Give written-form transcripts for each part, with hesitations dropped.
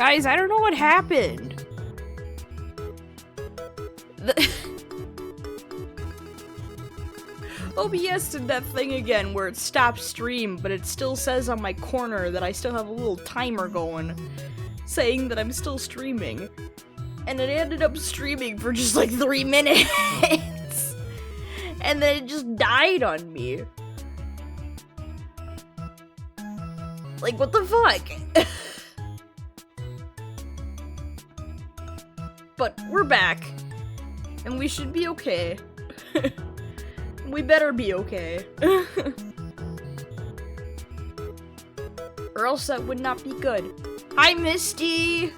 Guys, I don't know what happened. OBS did that thing again where it stopped stream, but it still says on my corner that I still have a little timer going, saying that I'm still streaming. And it ended up streaming for just like 3 minutes. And then it just died on me. Like, what the fuck? But we're back. And we should be okay. We better be okay. Or else that would not be good. Hi, Misty!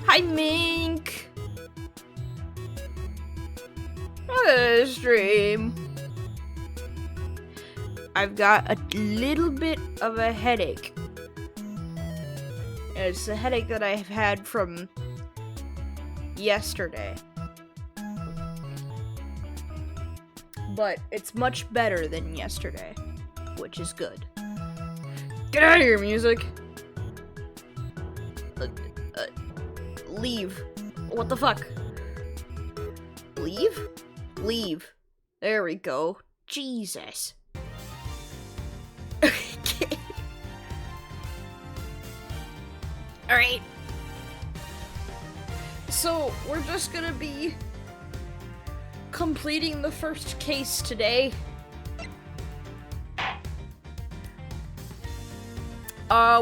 Hi, Mink! Stream. I've got a little bit of a headache. It's a headache that I've had from yesterday. But it's much better than yesterday, which is good. Get out of here, music! Leave. What the fuck? Leave? Leave. There we go. Jesus. Okay. Alright. So, we're just gonna be completing the first case today.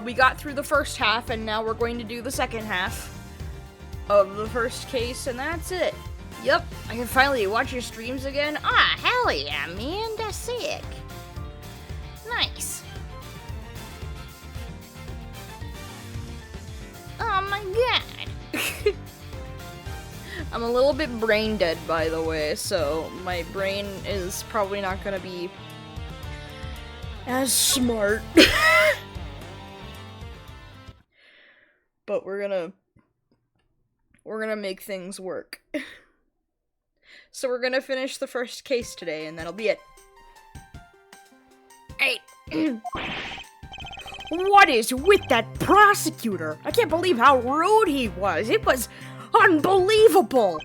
We got through the first half, and now we're going to do the second half of the first case, and that's it. Yep, I can finally watch your streams again. Ah, hell yeah, man, that's sick. Nice. Oh my god. I'm a little bit brain dead, by the way, so my brain is probably not gonna be as smart. But we're gonna make things work. So we're gonna finish the first case today, and that'll be it. Hey. What is with that prosecutor? I can't believe how rude he was. It was unbelievable.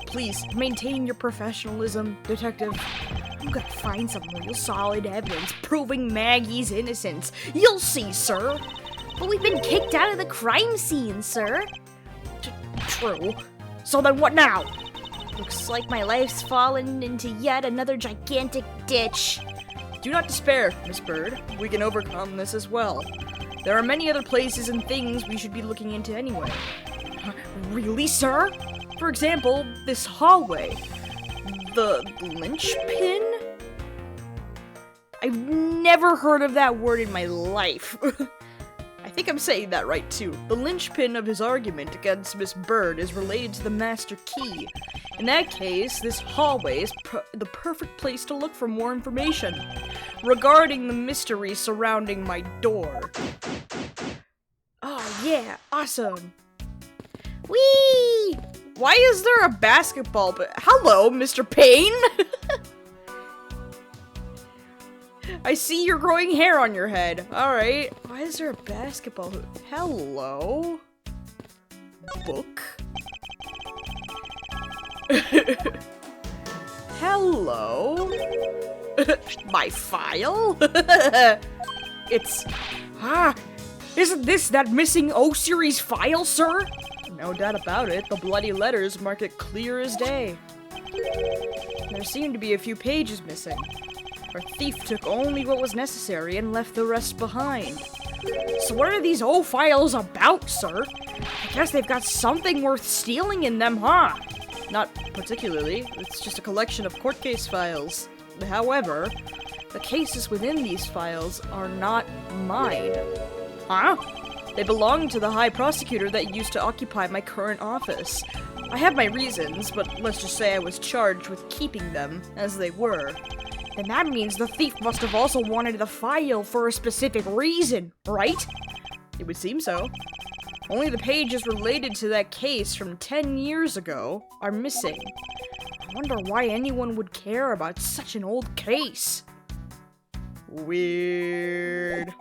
Please, maintain your professionalism, detective. I'm gonna find some real solid evidence proving Maggie's innocence. You'll see, sir. But we've been kicked out of the crime scene, sir. True. So then what now? Looks like my life's fallen into yet another gigantic ditch. Do not despair, Miss Bird. We can overcome this as well. There are many other places and things we should be looking into anyway. Really, sir? For example, this hallway. The linchpin? I've never heard of that word in my life. I think I'm saying that right, too. The linchpin of his argument against Miss Bird is related to the master key. In that case, this hallway is the perfect place to look for more information regarding the mystery surrounding my door. Oh, yeah, awesome. Whee! Why is there a basketball? But hello, Mr. Payne! I see your growing hair on your head. Alright. Why is there a basketball hoop? Hello? Book? Hello? My file? It's... Isn't this that missing O-Series file, sir? No doubt about it. The bloody letters mark it clear as day. There seem to be a few pages missing. Our thief took only what was necessary and left the rest behind. So what are these O files about, sir? I guess they've got something worth stealing in them, huh? Not particularly. It's just a collection of court case files. However, the cases within these files are not mine. Huh? They belong to the high prosecutor that used to occupy my current office. I have my reasons, but let's just say I was charged with keeping them as they were. Then that means the thief must have also wanted the file for a specific reason, right? It would seem so. Only the pages related to that case from 10 years ago are missing. I wonder why anyone would care about such an old case. Weird.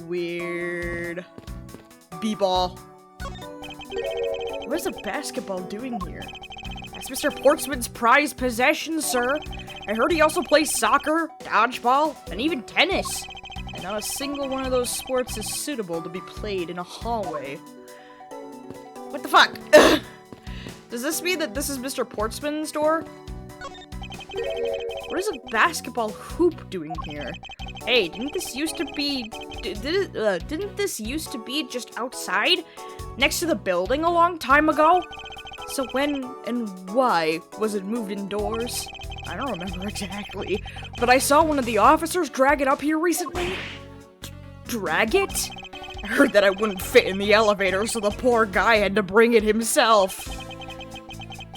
Weird. B-ball. What is a basketball doing here? That's Mr. Portsman's prized possession, sir. I heard he also plays soccer, dodgeball, and even tennis. And not a single one of those sports is suitable to be played in a hallway. What the fuck? Does this mean that this is Mr. Portsman's door? What is a basketball hoop doing here? Hey, didn't this used to be... didn't this used to be just outside? Next to the building a long time ago? So when and why was it moved indoors? I don't remember exactly, but I saw one of the officers drag it up here recently. Drag it? I heard that I wouldn't fit in the elevator, so the poor guy had to bring it himself.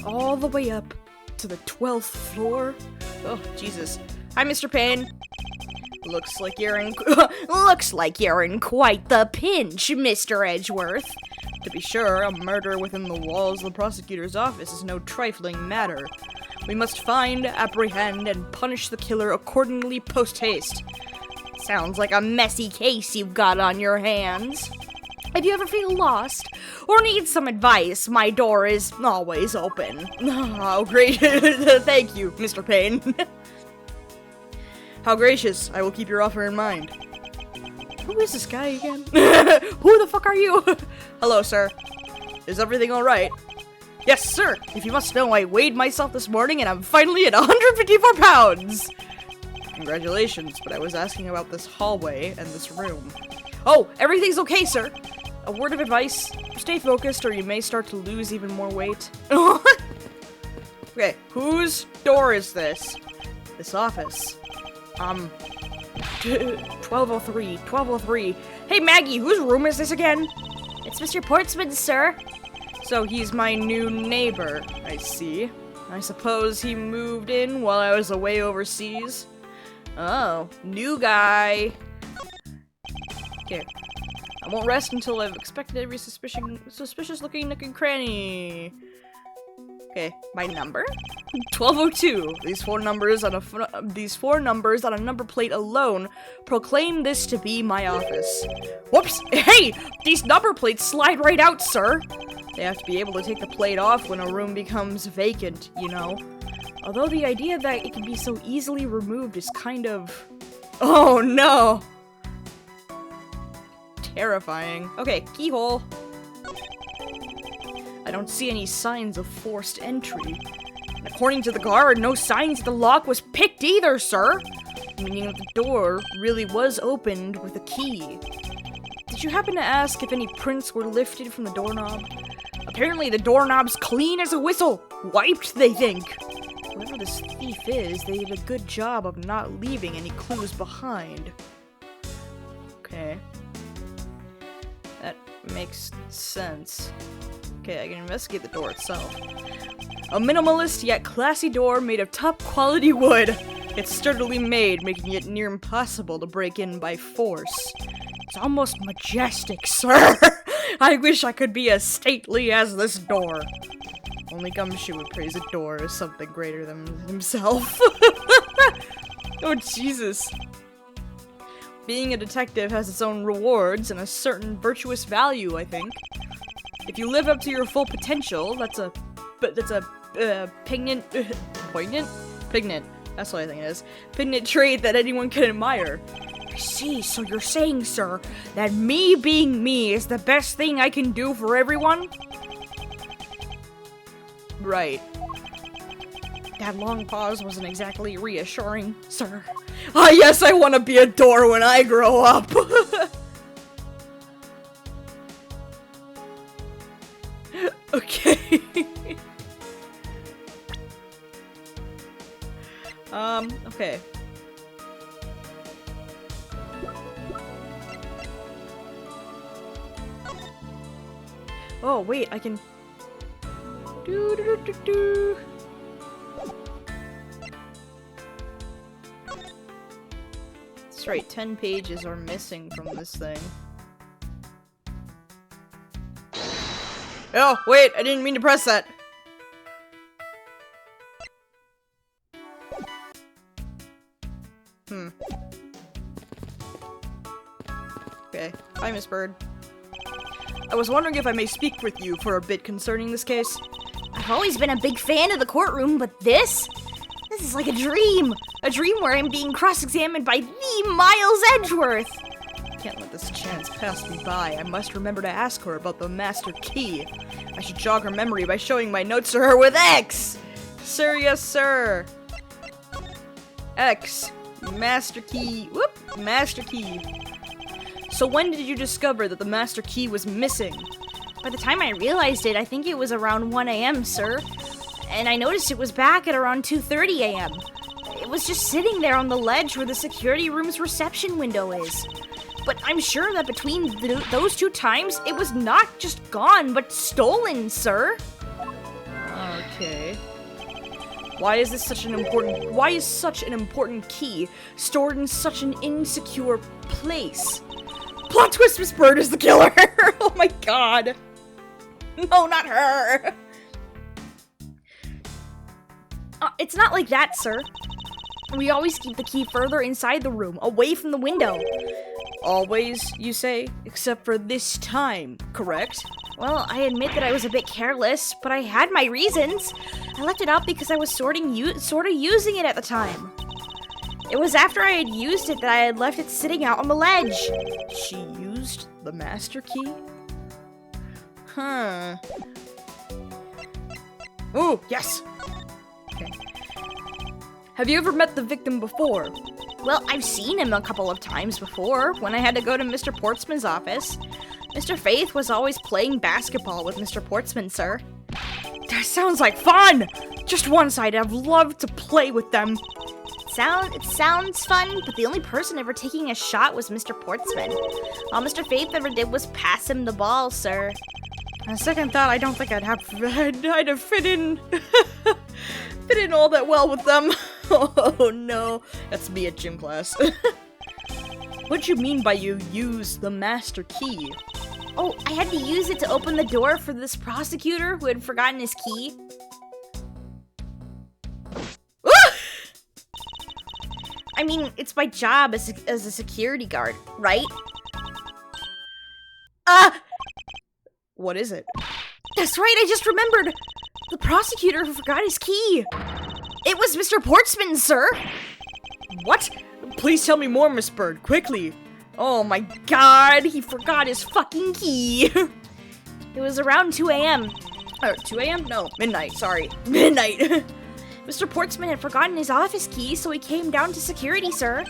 All the way up to the 12th floor? Oh, Jesus. Hi, Mr. Payne. Looks like you're in quite the pinch, Mr. Edgeworth. To be sure, a murder within the walls of the prosecutor's office is no trifling matter. We must find, apprehend, and punish the killer accordingly post-haste. Sounds like a messy case you've got on your hands. If you ever feel lost, or need some advice, my door is always open. Oh, great. Thank you, Mr. Payne. How gracious. I will keep your offer in mind. Who is this guy again? Who the fuck are you? Hello, sir. Is everything alright? Yes, sir. If you must know, I weighed myself this morning and I'm finally at 154 pounds. Congratulations, but I was asking about this hallway and this room. Oh, everything's okay, sir. A word of advice, stay focused or you may start to lose even more weight. Okay, whose door is this? This office. 1203, 1203. Hey, Maggie, whose room is this again? It's Mr. Portsman's, sir. So he's my new neighbor, I see. I suppose he moved in while I was away overseas. Oh, new guy. Okay. I won't rest until I've inspected every suspicious-looking nook and cranny. Okay, my number? 1202. These four numbers on a number plate alone proclaim this to be my office. Whoops! Hey! These number plates slide right out, sir! They have to be able to take the plate off when a room becomes vacant, you know. Although the idea that it can be so easily removed is kind of... Oh no! Terrifying. Okay, keyhole. I don't see any signs of forced entry. And according to the guard, no signs that the lock was picked either, sir! Meaning that the door really was opened with a key. Did you happen to ask if any prints were lifted from the doorknob? Apparently the doorknob's clean as a whistle! Wiped, they think! Whoever this thief is, they did a good job of not leaving any clues behind. Okay. That makes sense. Okay, I can investigate the door itself. A minimalist yet classy door made of top quality wood. It's sturdily made, making it near impossible to break in by force. It's almost majestic, sir! I wish I could be as stately as this door. Only Gumshoe would praise a door as something greater than himself. Oh, Jesus. Being a detective has its own rewards and a certain virtuous value, I think. If you live up to your full potential, that's a poignant, that's what I think it is. Poignant trait that anyone can admire. I see, so you're saying, sir, that me being me is the best thing I can do for everyone? Right. That long pause wasn't exactly reassuring, sir. Ah, yes, I want to be a door when I grow up. Okay. Okay. Oh, wait, I can... That's right, 10 pages are missing from this thing. Oh, wait, I didn't mean to press that. Okay. Hi, Miss Bird. I was wondering if I may speak with you for a bit concerning this case. I've always been a big fan of the courtroom, but this is like a dream. A dream where I'm being cross-examined by the Miles Edgeworth. Can't let this chance pass me by. I must remember to ask her about the master key. I should jog her memory by showing my notes to her with X! Sir, yes, sir. X. Master key. Whoop! Master key. So when did you discover that the master key was missing? By the time I realized it, I think it was around 1 a.m., sir. And I noticed it was back at around 2:30 a.m. It was just sitting there on the ledge where the security room's reception window is. But I'm sure that between those 2 times, it was not just gone, but stolen, sir. Okay. Why is such an important key stored in such an insecure place? Plot twist, Miss Bird is the killer! Oh my god! No, not her! It's not like that, sir. We always keep the key further inside the room, away from the window. Always, you say? Except for this time, correct? Well, I admit that I was a bit careless, but I had my reasons. I left it out because I was sort of using it at the time. It was after I had used it that I had left it sitting out on the ledge. She used the master key? Huh. Ooh, yes! Okay. Have you ever met the victim before? Well, I've seen him a couple of times before, when I had to go to Mr. Portsman's office. Mr. Faith was always playing basketball with Mr. Portsman, sir. That sounds like fun! Just once I'd have loved to play with them. It sounds fun, but the only person ever taking a shot was Mr. Portsman. All Mr. Faith ever did was pass him the ball, sir. On second thought, I don't think I'd have fit in fit in all that well with them. Oh no, that's me at gym class. What do you mean by you use the master key? Oh, I had to use it to open the door for this prosecutor who had forgotten his key. I mean, it's my job as a security guard, right? What is it? That's right, I just remembered! The prosecutor who forgot his key! It was Mr. Portsman, sir! What? Please tell me more, Miss Bird, quickly! Oh my god, he forgot his fucking key! It was around 2 a.m. Or 2 a.m.? No, midnight, sorry. Midnight! Mr. Portsman had forgotten his office key, so he came down to security, sir.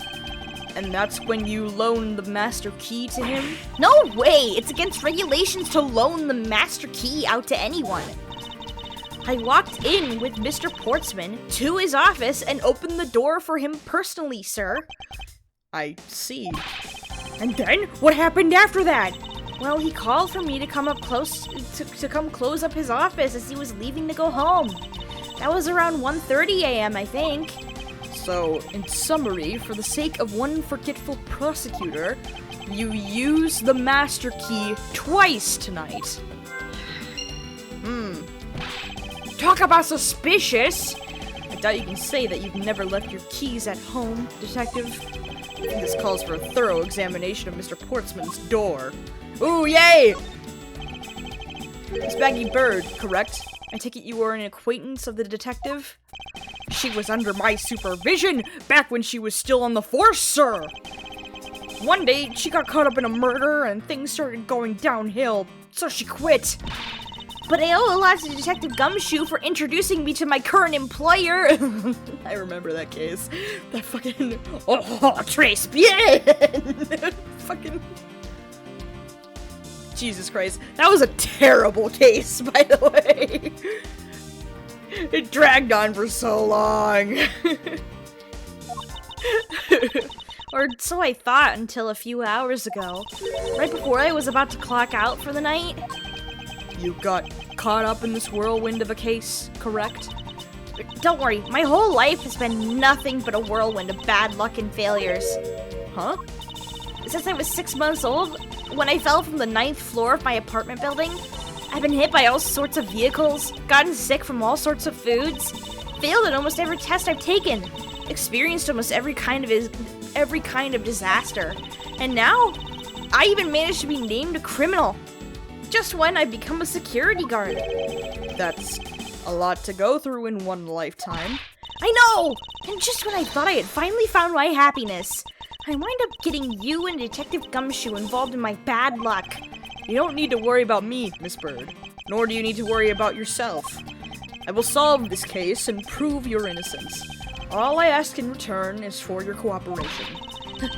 And that's when you loaned the master key to him? No way! It's against regulations to loan the master key out to anyone. I walked in with Mr. Portsman to his office and opened the door for him personally, sir. I see. And then? What happened after that? Well, he called for me to come up close, to come close up his office as he was leaving to go home. That was around 1:30 a.m., I think. So, in summary, for the sake of one forgetful prosecutor, you used the master key twice tonight. Talk about suspicious! I doubt you can say that you've never left your keys at home, Detective. I think this calls for a thorough examination of Mr. Portsman's door. Ooh, yay! Miss Baggy Bird, correct? I take it you were an acquaintance of the detective? She was under my supervision back when she was still on the force, sir! One day, she got caught up in a murder and things started going downhill, so she quit. But I owe a lot to Detective Gumshoe for introducing me to my current employer. I remember that case. That fucking... Oh, Trace bien! Fucking... Jesus Christ. That was a terrible case, by the way. It dragged on for so long. Or so I thought until a few hours ago. Right before I was about to clock out for the night. You got caught up in this whirlwind of a case, correct? Don't worry, my whole life has been nothing but a whirlwind of bad luck and failures. Huh? Since I was 6 months old, when I fell from the 9th floor of my apartment building, I've been hit by all sorts of vehicles, gotten sick from all sorts of foods, failed at almost every test I've taken, experienced almost every kind of disaster, and now I even managed to be named a criminal. just when I've become a security guard. That's a lot to go through in one lifetime. I know! And just when I thought I had finally found my happiness, I wind up getting you and Detective Gumshoe involved in my bad luck. You don't need to worry about me, Miss Bird. Nor do you need to worry about yourself. I will solve this case and prove your innocence. All I ask in return is for your cooperation.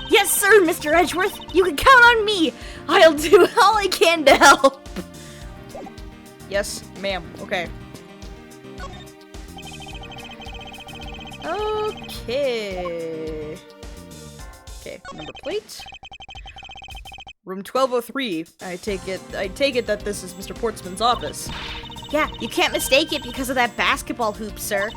Yes, sir, Mr. Edgeworth. You can count on me. I'll do all I can to help. Yes, ma'am. Okay. Okay. Okay, number plate. Room 1203. I take it that this is Mr. Portsman's office. Yeah, you can't mistake it because of that basketball hoop, sir.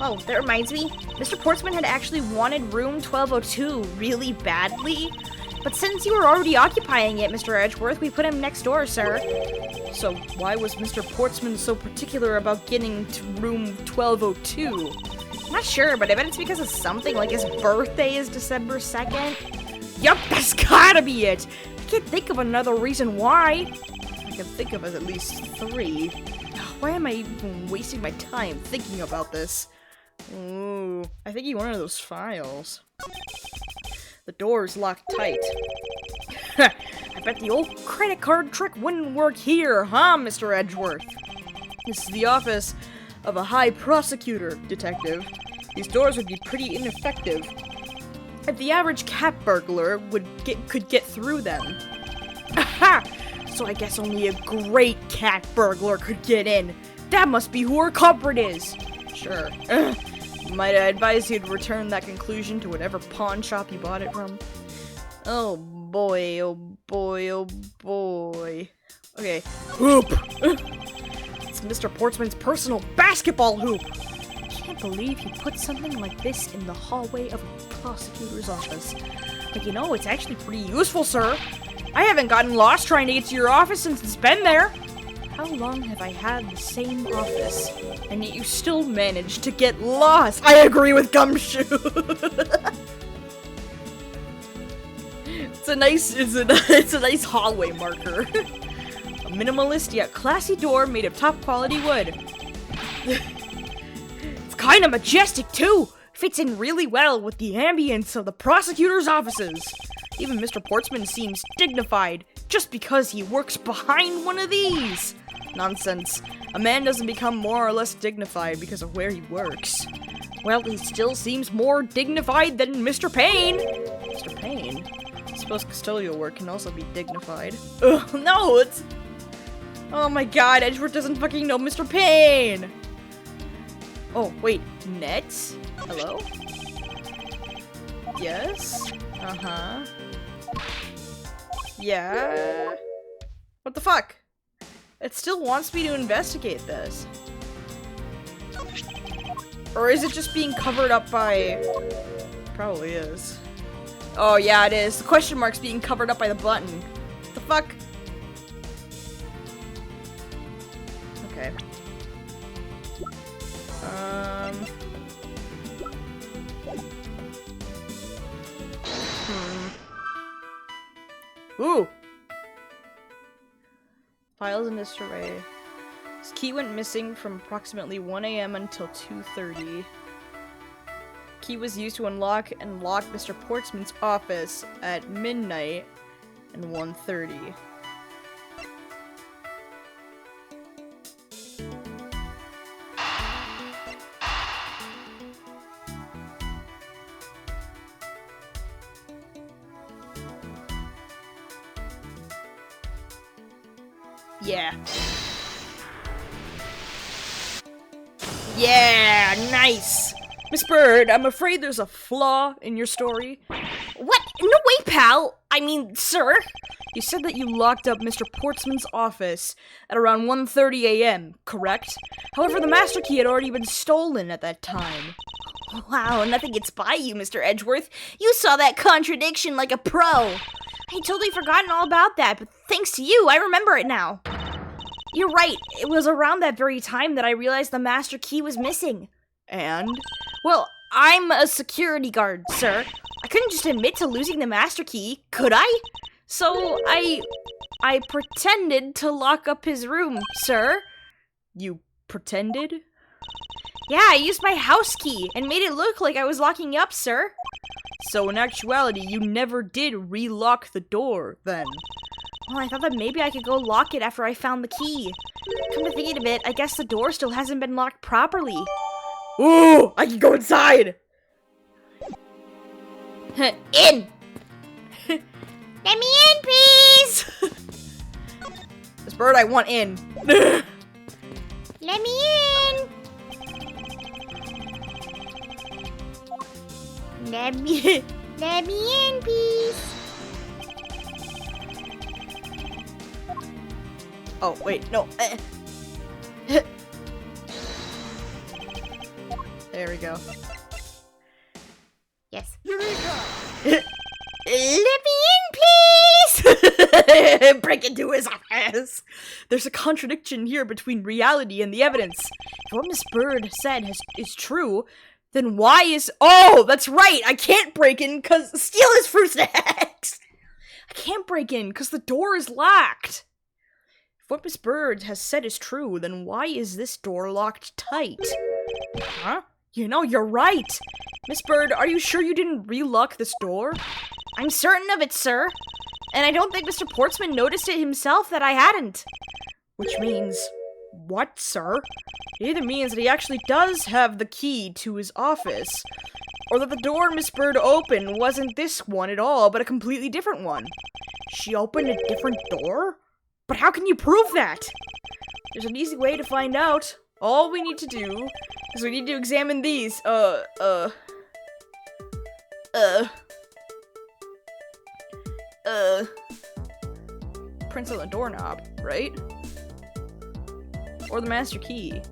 Oh, that reminds me. Mr. Portsman had actually wanted room 1202 really badly. But since you were already occupying it, Mr. Edgeworth, we put him next door, sir. So why was Mr. Portsman so particular about getting to room 1202? I'm not sure, but I bet it's because of something, like his birthday is December 2nd. Yup, that's gotta be it! I can't think of another reason why. I can think of at least 3. Why am I even wasting my time thinking about this? Ooh, I think he wanted those files. The door's locked tight. I bet the old credit card trick wouldn't work here, huh, Mr. Edgeworth? This is the office of a high prosecutor, detective. These doors would be pretty ineffective. If the average cat burglar could get through them. Aha! So I guess only a great cat burglar could get in. That must be who our culprit is. Sure. Might I advise you to return that conclusion to whatever pawn shop you bought it from? Oh boy, oh boy, oh boy. Okay. Hoop! It's Mr. Portsman's personal basketball hoop! I can't believe he put something like this in the hallway of a prosecutor's office. But you know, it's actually pretty useful, sir. I haven't gotten lost trying to get to your office since it's been there. How long have I had the same office, and yet you still manage to get lost? I agree with Gumshoe. It's a nice hallway marker. A minimalist yet classy door made of top quality wood. It's kind of majestic too. Fits in really well with the ambience of the prosecutor's offices. Even Mr. Portsman seems dignified just because he works behind one of these. Nonsense. A man doesn't become more or less dignified because of where he works. Well, he still seems more dignified than Mr. Payne. Mr. Payne? I suppose custodial work can also be dignified. Ugh, no, it's... Oh my god, Edgeworth doesn't fucking know Mr. Payne! Oh, wait, Nets? Hello? Yes? Uh-huh. Yeah? What the fuck? It still wants me to investigate this. Or is it just being covered up by... Probably is. Oh yeah, it is. The question mark's being covered up by the button. What the fuck? Okay. Ooh! Files in disarray. His key went missing from approximately 1 a.m. until 2:30. Key was used to unlock and lock Mr. Portsman's office at midnight and 1:30. Yeah. Yeah, nice! Miss Bird, I'm afraid there's a flaw in your story. What? No way, pal! I mean, sir? You said that you locked up Mr. Portsman's office at around 1:30 a.m., correct? However, the master key had already been stolen at that time. Wow, nothing gets by you, Mr. Edgeworth. You saw that contradiction like a pro. I'd totally forgotten all about that, but thanks to you, I remember it now. You're right, it was around that very time that I realized the master key was missing. And? Well, I'm a security guard, sir. I couldn't just admit to losing the master key, could I? So, I pretended to lock up his room, sir. You pretended? Yeah, I used my house key and made it look like I was locking up, sir. So in actuality, you never did relock the door, then? Well, I thought that maybe I could go lock it after I found the key. Come to think of it, I guess the door still hasn't been locked properly. Ooh, I can go inside! In! Let me in, please! This bird, I want in. Let me in! Let me in, please! Oh, wait, no. There we go. Yes. Eureka! Let me in, please! Break into his office! There's a contradiction here between reality and the evidence. If what Miss Bird said is true, then why is— Oh, that's right! I can't break in because— Steal his fruits and eggs! I can't break in because the door is locked. If what Miss Bird has said is true, then why is this door locked tight? Huh? You know, you're right! Miss Bird, are you sure you didn't relock this door? I'm certain of it, sir. And I don't think Mr. Portsman noticed it himself that I hadn't. Which means— what, sir? It either means that he actually does have the key to his office, or that the door Miss Bird opened wasn't this one at all, but a completely different one. She opened a different door? But how can you prove that? There's an easy way to find out. All we need to do is we need to examine these, prints on the doorknob, right? Or the master key.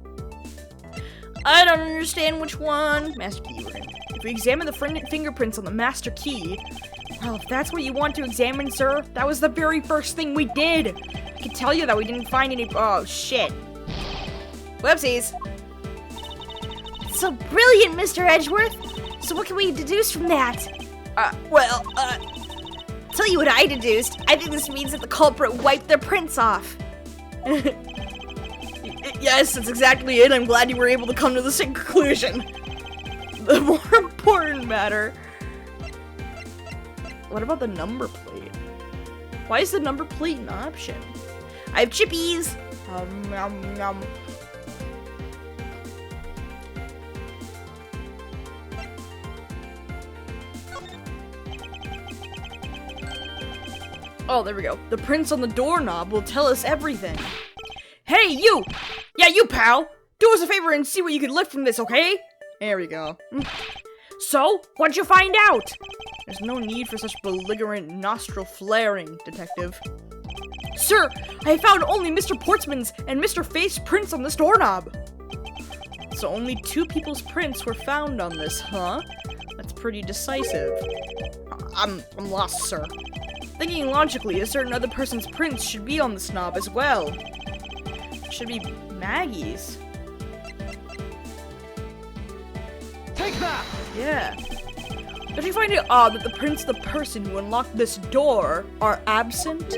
I don't understand which one. Master key, we're in. If we examine the fingerprints on the master key, well, if that's what you want to examine, sir, that was the very first thing we did. I can tell you that we didn't find any— oh, shit. Whoopsies. So brilliant, Mr. Edgeworth! So what can we deduce from that? Tell you what I deduced. I think this means that the culprit wiped their prints off. Yes, that's exactly it. I'm glad you were able to come to the same conclusion. The more important matter— what about the number plate? Why is the number plate an option? I have chippies! Nom, nom. Oh, there we go. The prints on the doorknob will tell us everything. Hey, you! Yeah, you, pal! Do us a favor and see what you can lift from this, okay? There we go. So, what'd you find out? There's no need for such belligerent nostril flaring, detective. Sir, I found only Mr. Portsman's and Mr. Faith's prints on this doorknob. So only 2 people's prints were found on this, huh? That's pretty decisive. I'm lost, sir. Thinking logically, a certain other person's prints should be on this knob as well. It should be Maggie's. Take that! Yeah. Don't you find it odd that the prints of the person who unlocked this door are absent?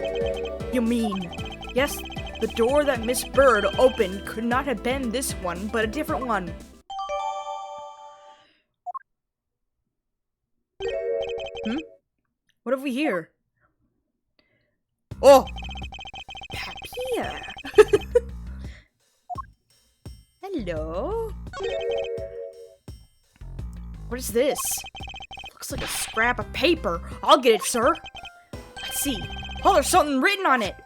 You mean, yes, the door that Miss Bird opened could not have been this one, but a different one. What have we here? Oh! Papier! Hello? What is this? Looks like a scrap of paper. I'll get it, sir. Let's see. Oh, there's something written on it.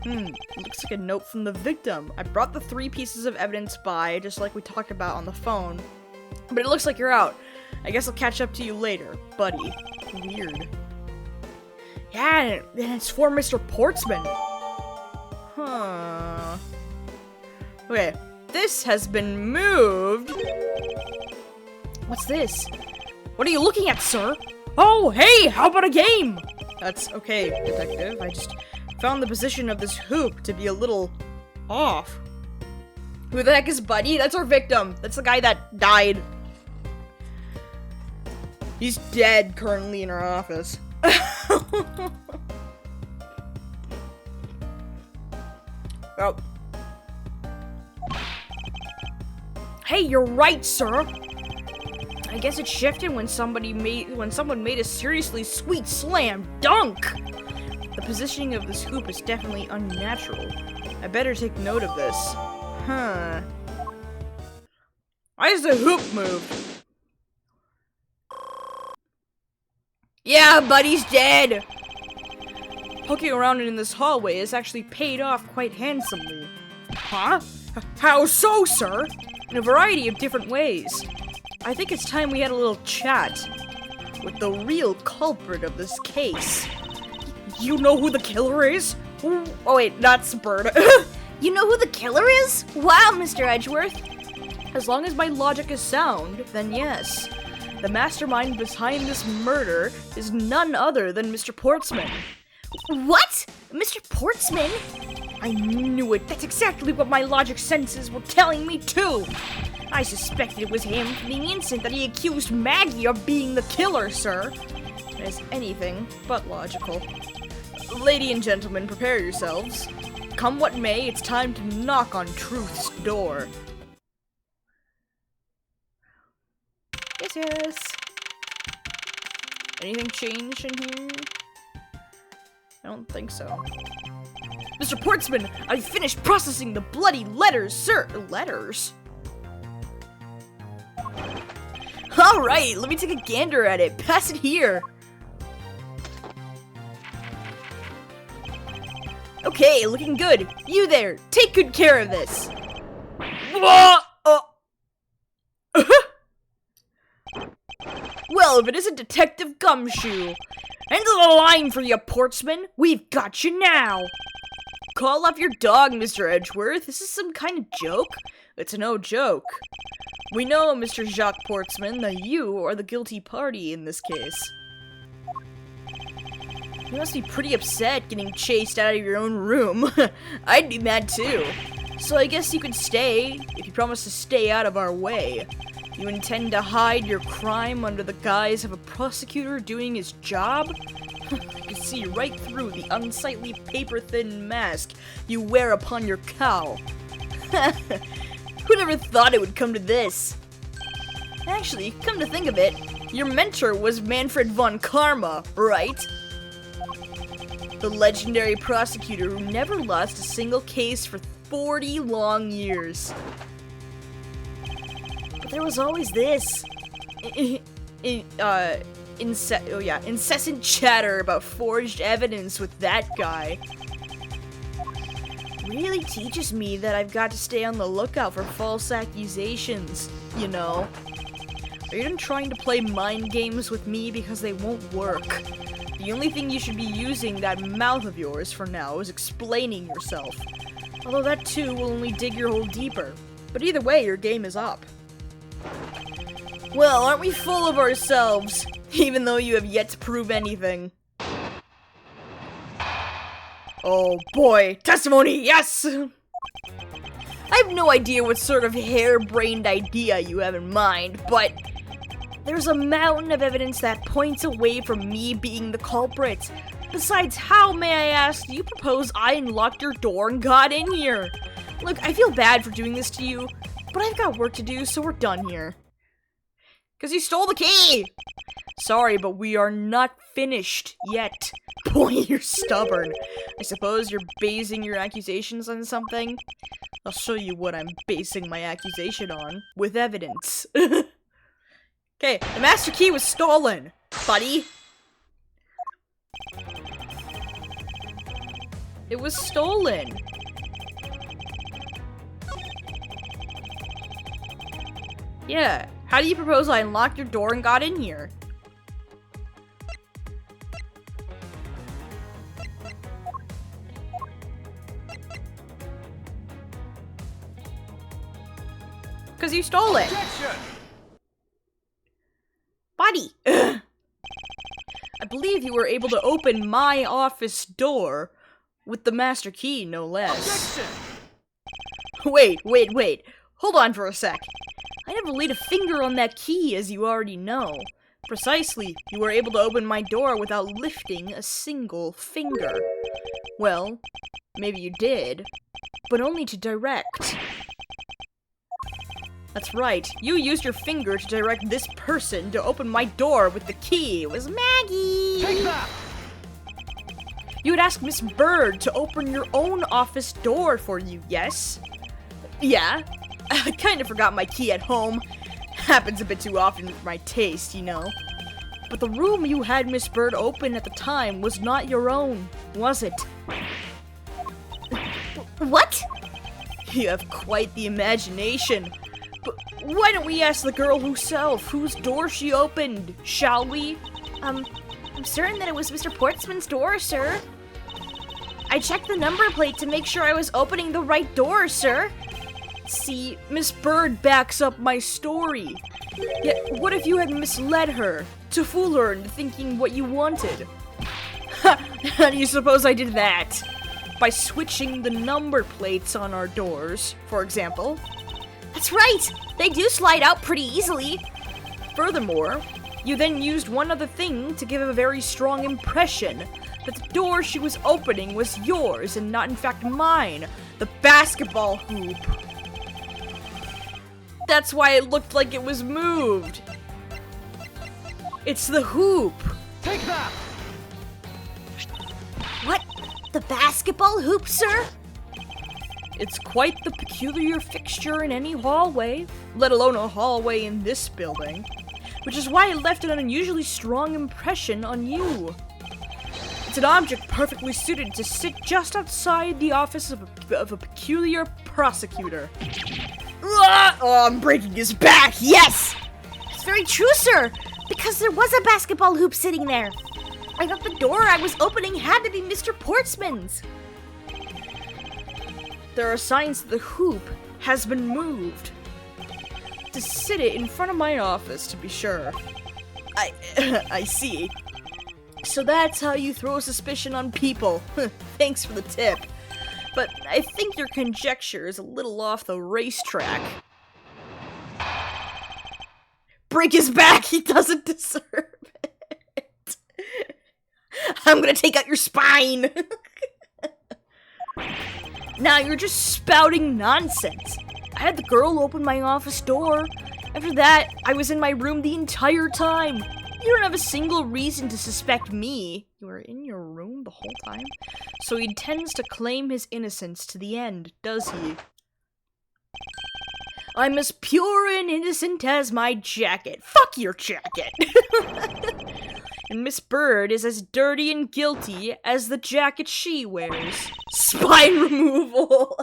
Looks like a note from the victim. I brought the 3 pieces of evidence by, just like we talked about on the phone. But it looks like you're out. I guess I'll catch up to you later, buddy. Weird. Yeah, and it's for Mr. Portsman. Huh. Okay, this has been moved. What's this? What are you looking at, sir? Oh, hey, how about a game? That's okay, detective. I just found the position of this hoop to be a little off. Who the heck is Buddy? That's our victim. That's the guy that died. He's dead currently in our office. Oh. Hey, you're right, sir. I guess it shifted when someone made a seriously sweet slam dunk. The positioning of this hoop is definitely unnatural. I better take note of this. Huh. Why is the hoop moved? Yeah, buddy's dead! Poking around in this hallway has actually paid off quite handsomely. Huh? How so, sir? In a variety of different ways. I think it's time we had a little chat with the real culprit of this case. You know who the killer is? Oh wait, that's Bird. You know who the killer is? Wow, Mr. Edgeworth. As long as my logic is sound, then yes. The mastermind behind this murder is none other than Mr. Portsman. What? Mr. Portsman? I knew it. That's exactly what my logic senses were telling me too. I suspected it was him from the instant that he accused Maggie of being the killer, sir. It is anything but logical. Lady and gentlemen, prepare yourselves. Come what may, it's time to knock on truth's door. Yes, yes. Anything changed in here? I don't think so. Mr. Portsman, I finished processing the bloody letters, sir. Letters? Alright, let me take a gander at it. Pass it here. Okay, looking good. You there, take good care of this. Well, if it isn't Detective Gumshoe. End of the line for you, Portsman. We've got you now. Call off your dog, Mr. Edgeworth. This is some kind of joke? It's no joke. We know, Mr. Jacques Portsman, that you are the guilty party in this case. You must be pretty upset getting chased out of your own room. I'd be mad too. So I guess you could stay, if you promise to stay out of our way. You intend to hide your crime under the guise of a prosecutor doing his job? You can see right through the unsightly paper-thin mask you wear upon your cowl. Who never thought it would come to this? Actually, come to think of it, your mentor was Manfred von Karma, right? The legendary prosecutor who never lost a single case for 40 long years. But there was always this incessant chatter about forged evidence with that guy. Really teaches me that I've got to stay on the lookout for false accusations, you know. Are you even trying to play mind games with me because they won't work? The only thing you should be using that mouth of yours for now is explaining yourself. Although that too will only dig your hole deeper. But either way, your game is up. Well, aren't we full of ourselves? Even though you have yet to prove anything. Oh boy, testimony, yes! I have no idea what sort of harebrained idea you have in mind, but there's a mountain of evidence that points away from me being the culprit. Besides, how, may I ask, do you propose I unlocked your door and got in here? Look, I feel bad for doing this to you, but I've got work to do, so we're done here. 'Cause you stole the key! Sorry, but we are not finished yet. Boy, you're stubborn. I suppose you're basing your accusations on something? I'll show you what I'm basing my accusation on, with evidence. Okay, the master key was stolen, buddy. It was stolen. Yeah, how do you propose I unlocked your door and got in here? Because you stole it. Objection! Buddy! I believe you were able to open my office door with the master key, no less. Objection! Wait. Hold on for a sec. I never laid a finger on that key, as you already know. Precisely. You were able to open my door without lifting a single finger. Well, maybe you did, but only to direct. That's right. You used your finger to direct this person to open my door with the key. It was Maggie! Take that! You would ask Miss Bird to open your own office door for you, yes? Yeah. I kind of forgot my key at home. Happens a bit too often for my taste, you know. But the room you had Miss Bird open at the time was not your own, was it? What? You have quite the imagination. But why don't we ask the girl herself whose door she opened, shall we? I'm certain that it was Mr. Portsman's door, sir. I checked the number plate to make sure I was opening the right door, sir. See, Miss Bird backs up my story. Yet, what if you had misled her, to fool her into thinking what you wanted? How do you suppose I did that? By switching the number plates on our doors, for example. That's right! They do slide out pretty easily. Furthermore, you then used one other thing to give a very strong impression that the door she was opening was yours and not in fact mine, the basketball hoop. That's why it looked like it was moved. It's the hoop. Take that! What? The basketball hoop, sir? It's quite the peculiar fixture in any hallway, let alone a hallway in this building, which is why it left an unusually strong impression on you. It's an object perfectly suited to sit just outside the office of a peculiar prosecutor. Oh, I'm breaking his back, yes! It's very true, sir, because there was a basketball hoop sitting there. I thought the door I was opening had to be Mr. Portsman's. There are signs that the hoop has been moved. To sit it in front of my office, to be sure. I see. So that's how you throw suspicion on people. Thanks for the tip. But I think your conjecture is a little off the racetrack. Break his back! He doesn't deserve it! I'm gonna take out your spine! Now you're just spouting nonsense. I had the girl open my office door. After that, I was in my room the entire time. You don't have a single reason to suspect me. You were in your room the whole time? So he tends to claim his innocence to the end, does he? I'm as pure and innocent as my jacket. Fuck your jacket! And Miss Bird is as dirty and guilty as the jacket she wears. Spine removal!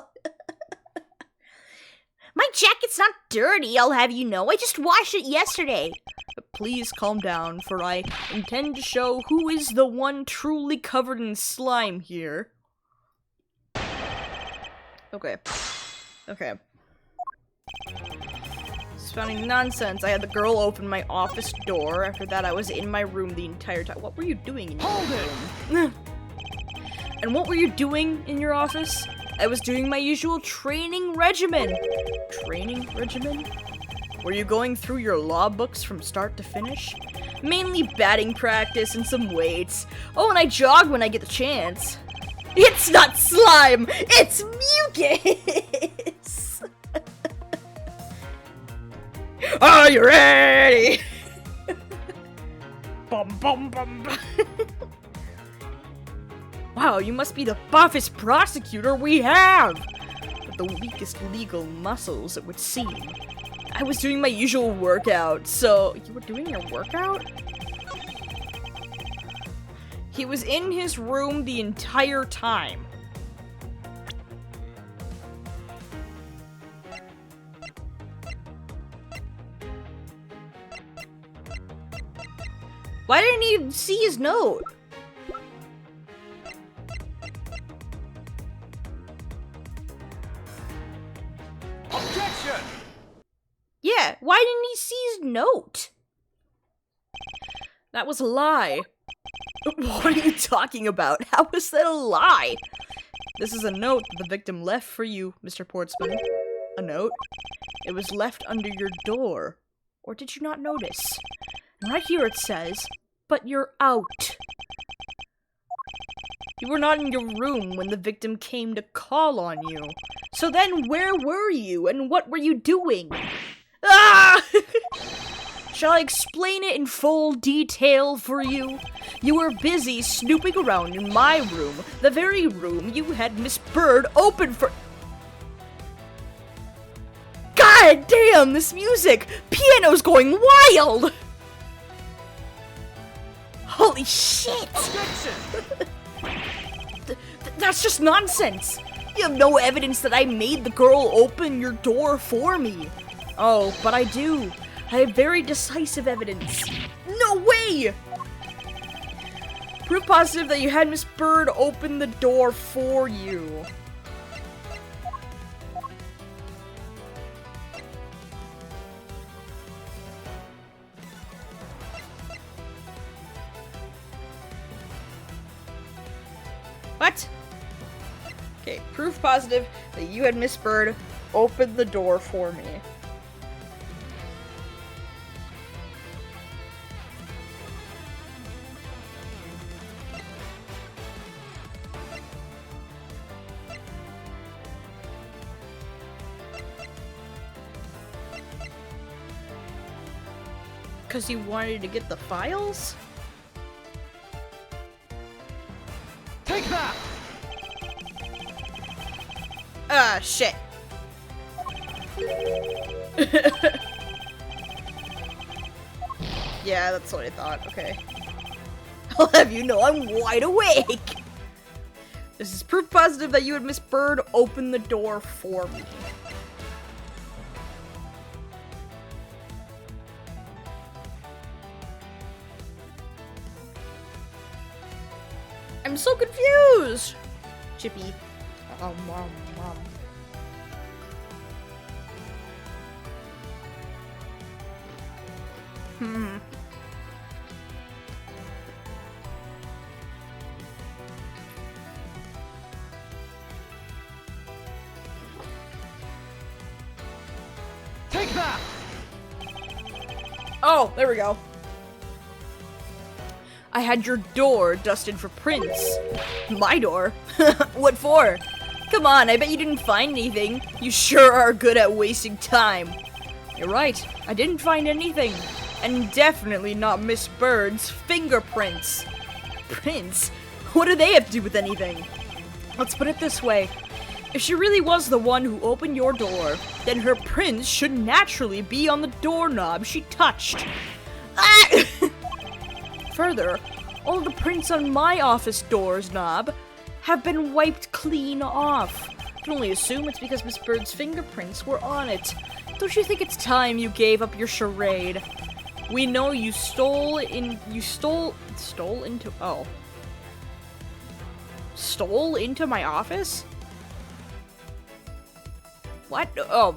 My jacket's not dirty, I'll have you know. I just washed it yesterday. Please calm down, for I intend to show who is the one truly covered in slime here. Okay. Spouting nonsense. I had the girl open my office door. After that, I was in my room the entire time. What were you doing in your room? And what were you doing in your office? I was doing my usual training regimen. Training regimen? Were you going through your law books from start to finish? Mainly batting practice and some weights. Oh, and I jog when I get the chance. It's not slime! It's mucus! Are you ready? Bum bum bum. Wow, you must be the buffest prosecutor we have! With the weakest legal muscles, it would seem. I was doing my usual workout, so... You were doing your workout? He was in his room the entire time. Why didn't he see his note? Objection! Yeah, why didn't he see his note? That was a lie. What are you talking about? How is that a lie? This is a note that the victim left for you, Mr. Portsman. A note? It was left under your door. Or did you not notice? And right here it says, but you're out. You were not in your room when the victim came to call on you. So then where were you and what were you doing? Ah! Shall I explain it in full detail for you? You were busy snooping around in my room, the very room you had Miss Bird open for— God damn, this music! Piano's going wild! Holy shit! Objection! That's just nonsense! You have no evidence that I made the girl open your door for me. Oh, but I do. I have very decisive evidence. No way! Proof positive that you had Miss Bird open the door for you. What? Okay, proof positive that you had Miss Bird open the door for me. Because you wanted to get the files? Take that! Ah, shit. Yeah, that's what I thought. Okay. I'll have you know I'm wide awake! This is proof positive that you and Miss Bird opened the door for me. I'm so confused! Chippy. Oh, mom. Take that! Oh, there we go. I had your door dusted for prints. My door? What for? Come on, I bet you didn't find anything. You sure are good at wasting time. You're right, I didn't find anything. And definitely not Miss Bird's fingerprints. Prints? What do they have to do with anything? Let's put it this way. If she really was the one who opened your door, then her prints should naturally be on the doorknob she touched. Ah! Further, all the prints on my office door's knob have been wiped clean off. I can only assume it's because Miss Bird's fingerprints were on it. Don't you think it's time you gave up your charade? We know you stole into my office? What? Oh,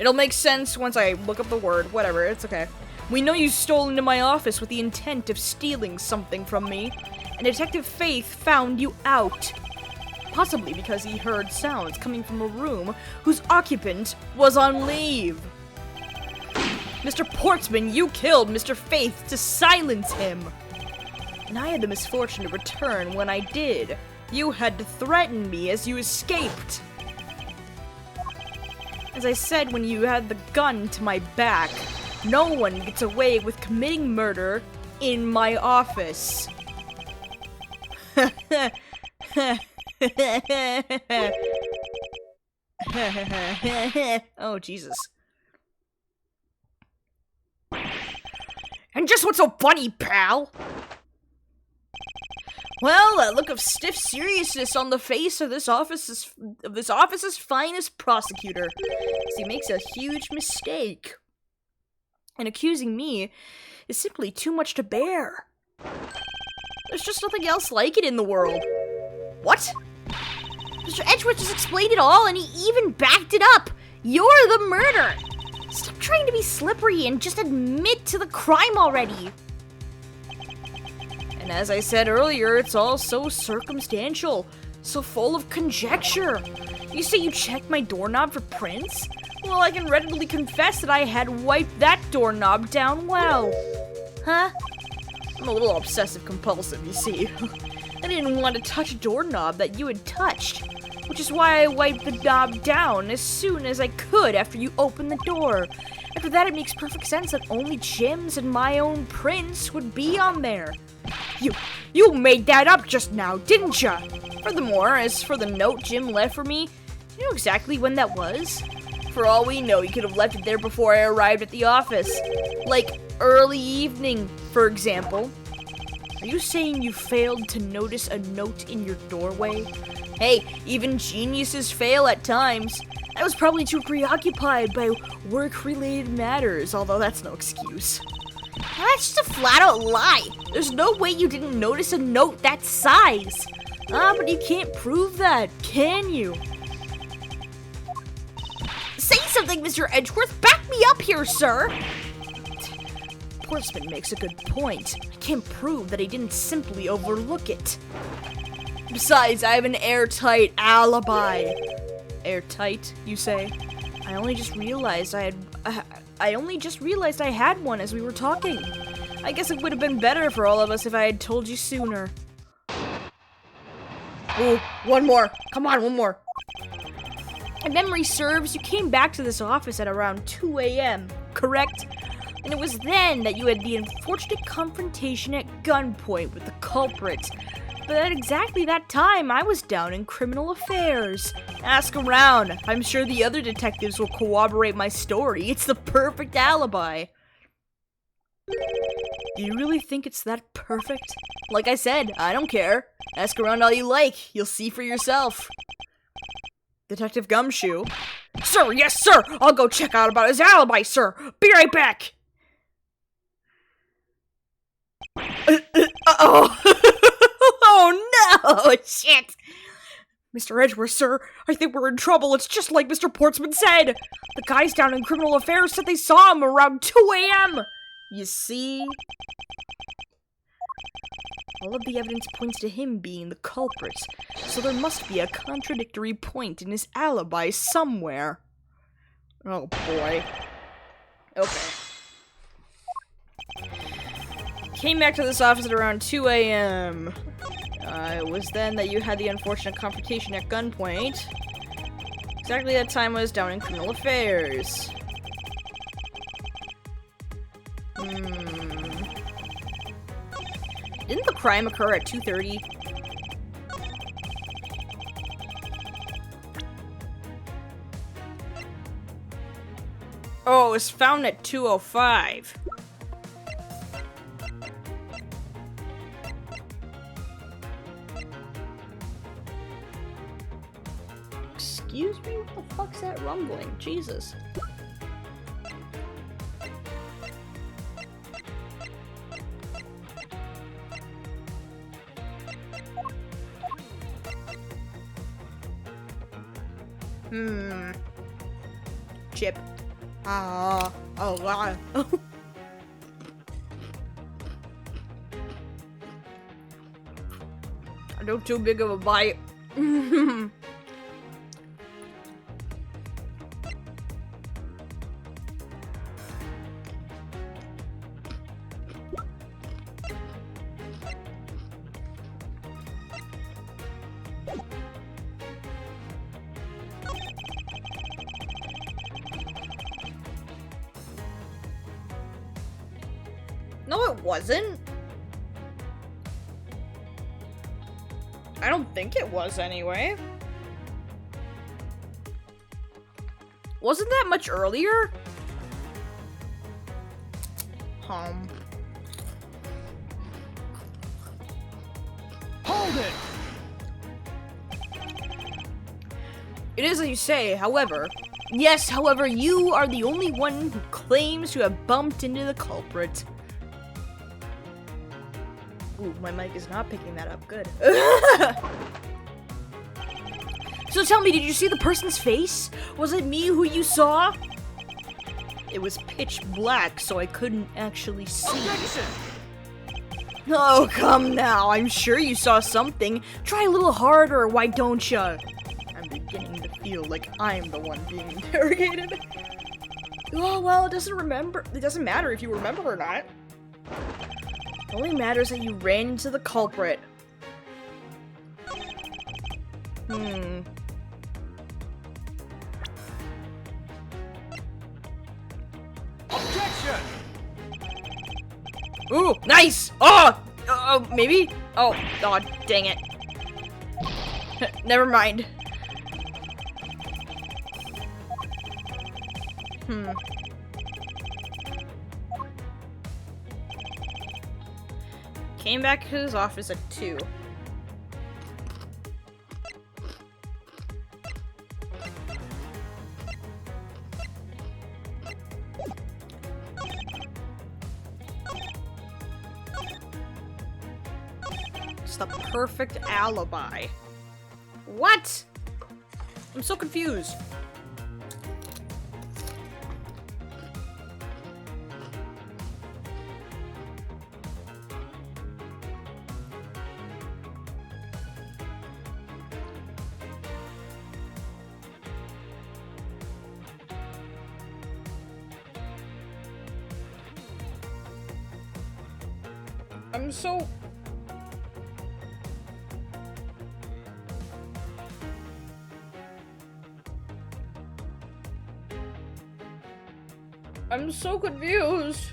it'll make sense once I look up the word. Whatever, it's okay. We know you stole into my office with the intent of stealing something from me, and Detective Faith found you out. Possibly because he heard sounds coming from a room whose occupant was on leave. Mr. Portsman, you killed Mr. Faith to silence him. And I had the misfortune to return when I did. You had to threaten me as you escaped. As I said when you had the gun to my back, no one gets away with committing murder in my office. Oh, Jesus. And just what's so funny, pal? Well, that look of stiff seriousness on the face of this office's finest prosecutor. He makes a huge mistake. And accusing me is simply too much to bear. There's just nothing else like it in the world. What? Mr. Edgeworth just explained it all, and he even backed it up. You're the murderer. Stop trying to be slippery and just admit to the crime already. And as I said earlier, it's all so circumstantial, so full of conjecture. You say you checked my doorknob for prints? Well, I can readily confess that I had wiped that doorknob down well. Huh? I'm a little obsessive-compulsive, you see. I didn't want to touch a doorknob that you had touched, which is why I wiped the knob down as soon as I could after you opened the door. After that, it makes perfect sense that only Jim's and my own prints would be on there. You made that up just now, didn't ya? Furthermore, as for the note Jim left for me, You know exactly when that was? for all we know, he could have left it there before I arrived at the office. Like, early evening, for example. Are you saying you failed to notice a note in your doorway? Hey, even geniuses fail at times. I was probably too preoccupied by work-related matters, although that's no excuse. That's just a flat-out lie. There's no way you didn't notice a note that size. But you can't prove that, can you? Say something, Mr. Edgeworth. Back me up here, sir. Portsman makes a good point. I can't prove that he didn't simply overlook it. Besides, I have an airtight alibi. Airtight, you say? I only just realized I had one as we were talking. I guess it would have been better for all of us if I had told you sooner. Ooh, one more. Come on, one more. If memory serves, you came back to this office at around 2 a.m., correct? And it was then that you had the unfortunate confrontation at gunpoint with the culprit. But at exactly that time, I was down in criminal affairs. Ask around. I'm sure the other detectives will corroborate my story. It's the perfect alibi. Do you really think it's that perfect? Like I said, I don't care. Ask around all you like. You'll see for yourself. Detective Gumshoe? Sir, yes, sir! I'll go check out about his alibi, sir! Be right back! Uh-oh! Oh no! Shit! Mr. Edgeworth, sir, I think we're in trouble. It's just like Mr. Portsman said. The guys down in criminal affairs said they saw him around 2 a.m. You see? All of the evidence points to him being the culprit, so there must be a contradictory point in his alibi somewhere. Oh boy. Okay. Came back to this office at around 2 a.m. It was then that you had the unfortunate confrontation at gunpoint. Exactly that time I was down in criminal affairs. Didn't the crime occur at 2:30? Oh, it was found at 2:05. Excuse me? What the fuck's that rumbling? Jesus. Chip. Oh, wow. I don't too big of a bite. No, it wasn't. I don't think it was anyway. Wasn't that much earlier? Hold it! It is as you say, however. Yes, however, you are the only one who claims to have bumped into the culprit. Ooh, my mic is not picking that up. Good. So tell me, did you see the person's face? Was it me who you saw? It was pitch black, so I couldn't actually see. Objection! Oh, come now. I'm sure you saw something. Try a little harder, why don't ya? I'm beginning to feel like I'm the one being interrogated. Oh, well, it doesn't matter if you remember or not. It only matters that you ran into the culprit. Objection! Ooh, nice! Oh, maybe? Oh, dang it. Never mind. Came back to his office at 2. It's the perfect alibi. What? I'm so confused. I'm so confused.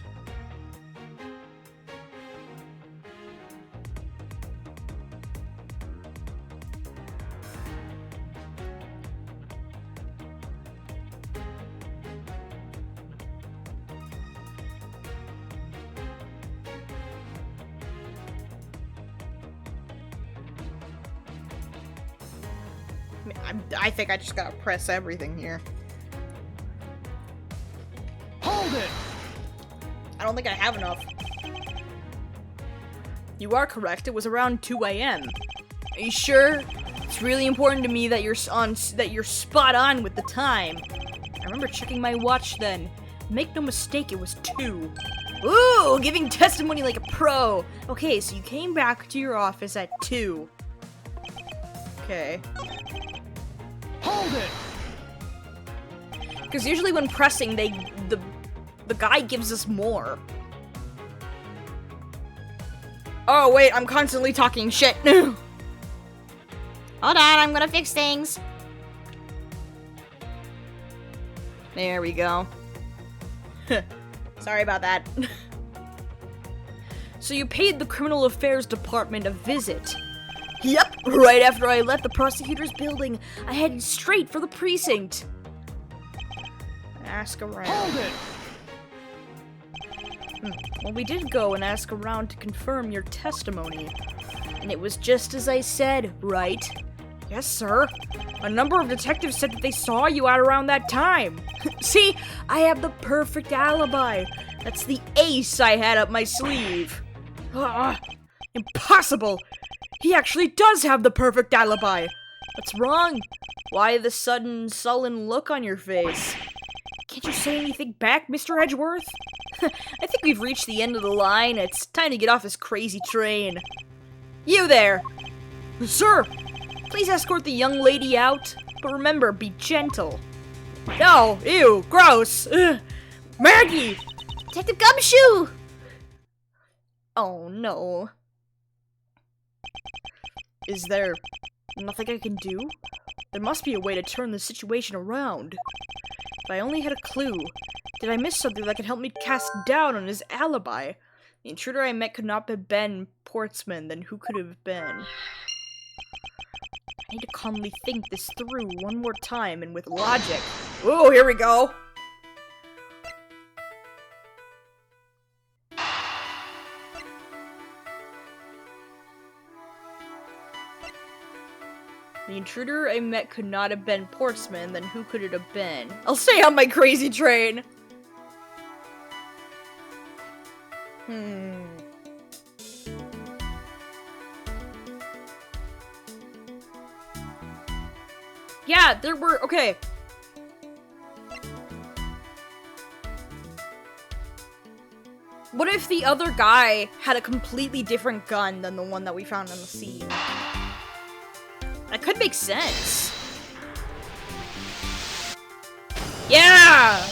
I think I just gotta press everything here. Hold it! I don't think I have enough. You are correct. It was around 2 a.m. Are you sure? It's really important to me that you're spot on with the time. I remember checking my watch then. Make no mistake, it was 2. Ooh, giving testimony like a pro. Okay, so you came back to your office at 2. Okay. Hold it! Because usually when pressing, the guy gives us more. Oh wait, I'm constantly talking shit. Hold on, I'm gonna fix things. There we go. Sorry about that. So you paid the Criminal Affairs Department a visit. Yep, right after I left the prosecutor's building, I headed straight for the precinct. Ask around. Hold it! Well, we did go and ask around to confirm your testimony. And it was just as I said, right? Yes, sir. A number of detectives said that they saw you out around that time. See, I have the perfect alibi. That's the ace I had up my sleeve. Impossible! He actually does have the perfect alibi. What's wrong? Why the sudden sullen look on your face? Can't you say anything back, Mr. Edgeworth? I think we've reached the end of the line. It's time to get off this crazy train. You there! Sir! Please escort the young lady out. But remember, be gentle. No! Ew! Gross! Ugh. Maggie! Detective Gumshoe! Oh no. Is there nothing I can do? There must be a way to turn the situation around. If I only had a clue. Did I miss something that could help me cast doubt on his alibi? The intruder I met could not have been Portsman, then who could it have been? I need to calmly think this through one more time and with logic. Oh, here we go! The intruder I met could not have been Portsman, then who could it have been? I'll stay on my crazy train! Yeah, there were- okay. What if the other guy had a completely different gun than the one that we found on the scene? That could make sense. Yeah!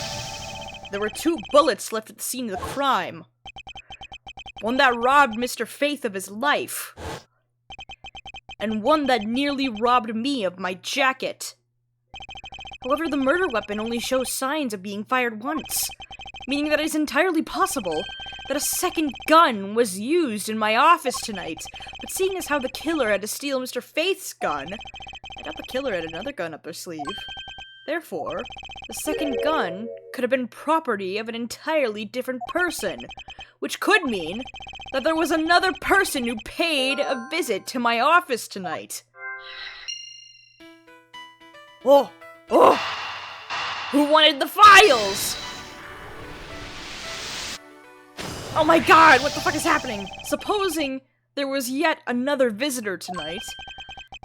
there were 2 bullets left at the scene of the crime. One that robbed Mr. Faith of his life, and one that nearly robbed me of my jacket. However, the murder weapon only shows signs of being fired once, meaning that it is entirely possible that a second gun was used in my office tonight. But seeing as how the killer had to steal Mr. Faith's gun, I doubt the killer had another gun up their sleeve. Therefore, the second gun could have been property of an entirely different person, which could mean that there was another person who paid a visit to my office tonight. Oh! Who wanted the files? Oh my god, what the fuck is happening? Supposing there was yet another visitor tonight,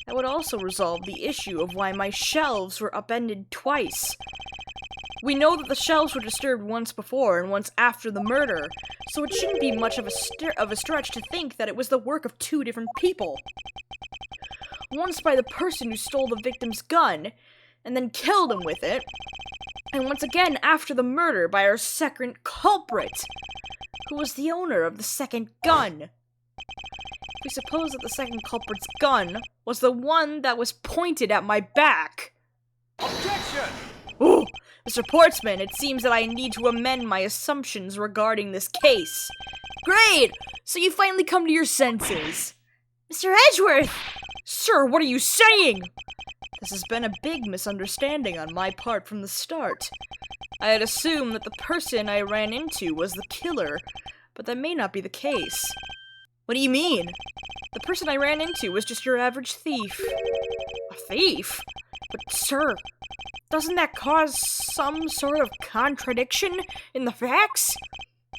that would also resolve the issue of why my shelves were upended twice. We know that the shelves were disturbed once before and once after the murder, so it shouldn't be much of a stretch to think that it was the work of 2 different people. Once by the person who stole the victim's gun, and then killed him with it, and once again after the murder by our second culprit, who was the owner of the second gun. We suppose that the second culprit's gun was the one that was pointed at my back. Objection! Ooh, Mr. Portsman, it seems that I need to amend my assumptions regarding this case. Great! So you finally come to your senses. Mr. Edgeworth! Sir, what are you saying? This has been a big misunderstanding on my part from the start. I had assumed that the person I ran into was the killer, but that may not be the case. What do you mean? The person I ran into was just your average thief. A thief? But sir, doesn't that cause some sort of contradiction in the facts?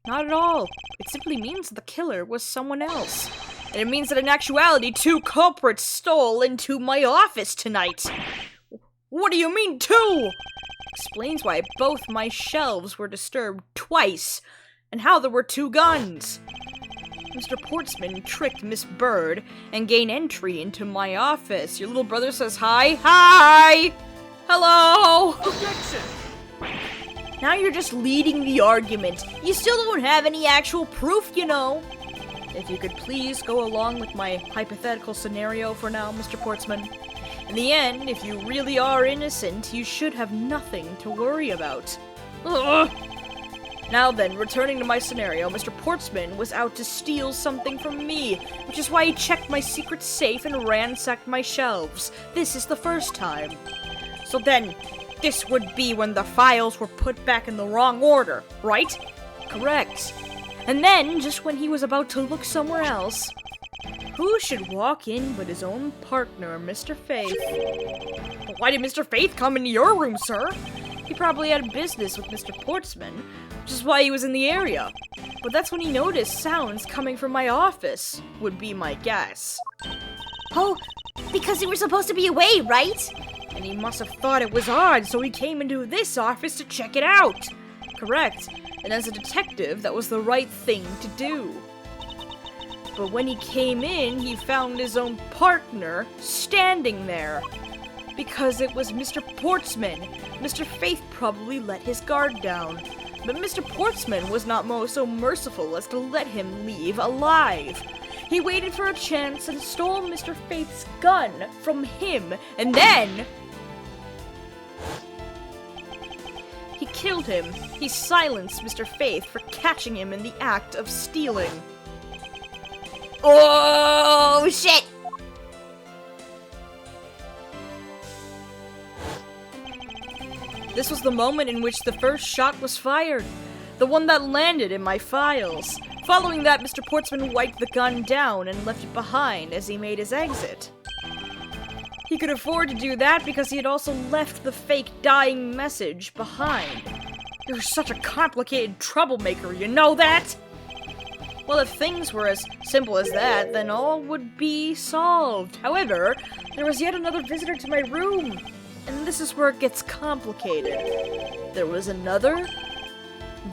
Not at all. It simply means that the killer was someone else. And it means that in actuality, 2 culprits stole into my office tonight. What do you mean, 2? Explains why both my shelves were disturbed twice, and how there were 2 guns. Mr. Portsman tricked Miss Bird and gained entry into my office. Your little brother says hi. Hi! Hello! Objection! Now you're just leading the argument. You still don't have any actual proof, you know. If you could please go along with my hypothetical scenario for now, Mr. Portsman. In the end, if you really are innocent, you should have nothing to worry about. Ugh. Now then, returning to my scenario, Mr. Portsman was out to steal something from me, which is why he checked my secret safe and ransacked my shelves. This is the first time. So then, this would be when the files were put back in the wrong order, right? Correct. And then, just when he was about to look somewhere else, who should walk in but his own partner, Mr. Faith? But why did Mr. Faith come into your room, sir? He probably had business with Mr. Portsman, which is why he was in the area. But that's when he noticed sounds coming from my office, would be my guess. Oh, because you were supposed to be away, right? And he must have thought it was odd, so he came into this office to check it out. Correct. And as a detective, that was the right thing to do. But when he came in, he found his own partner standing there. Because it was Mr. Portsman. Mr. Faith probably let his guard down. But Mr. Portsman was not so merciful as to let him leave alive. He waited for a chance and stole Mr. Faith's gun from him, and then he killed him. He silenced Mr. Faith for catching him in the act of stealing. Oh, shit! This was the moment in which the first shot was fired, the one that landed in my files. Following that, Mr. Portsman wiped the gun down and left it behind as he made his exit. He could afford to do that because he had also left the fake dying message behind. You're such a complicated troublemaker, you know that? Well, if things were as simple as that, then all would be solved. However, there was yet another visitor to my room. And this is where it gets complicated. There was another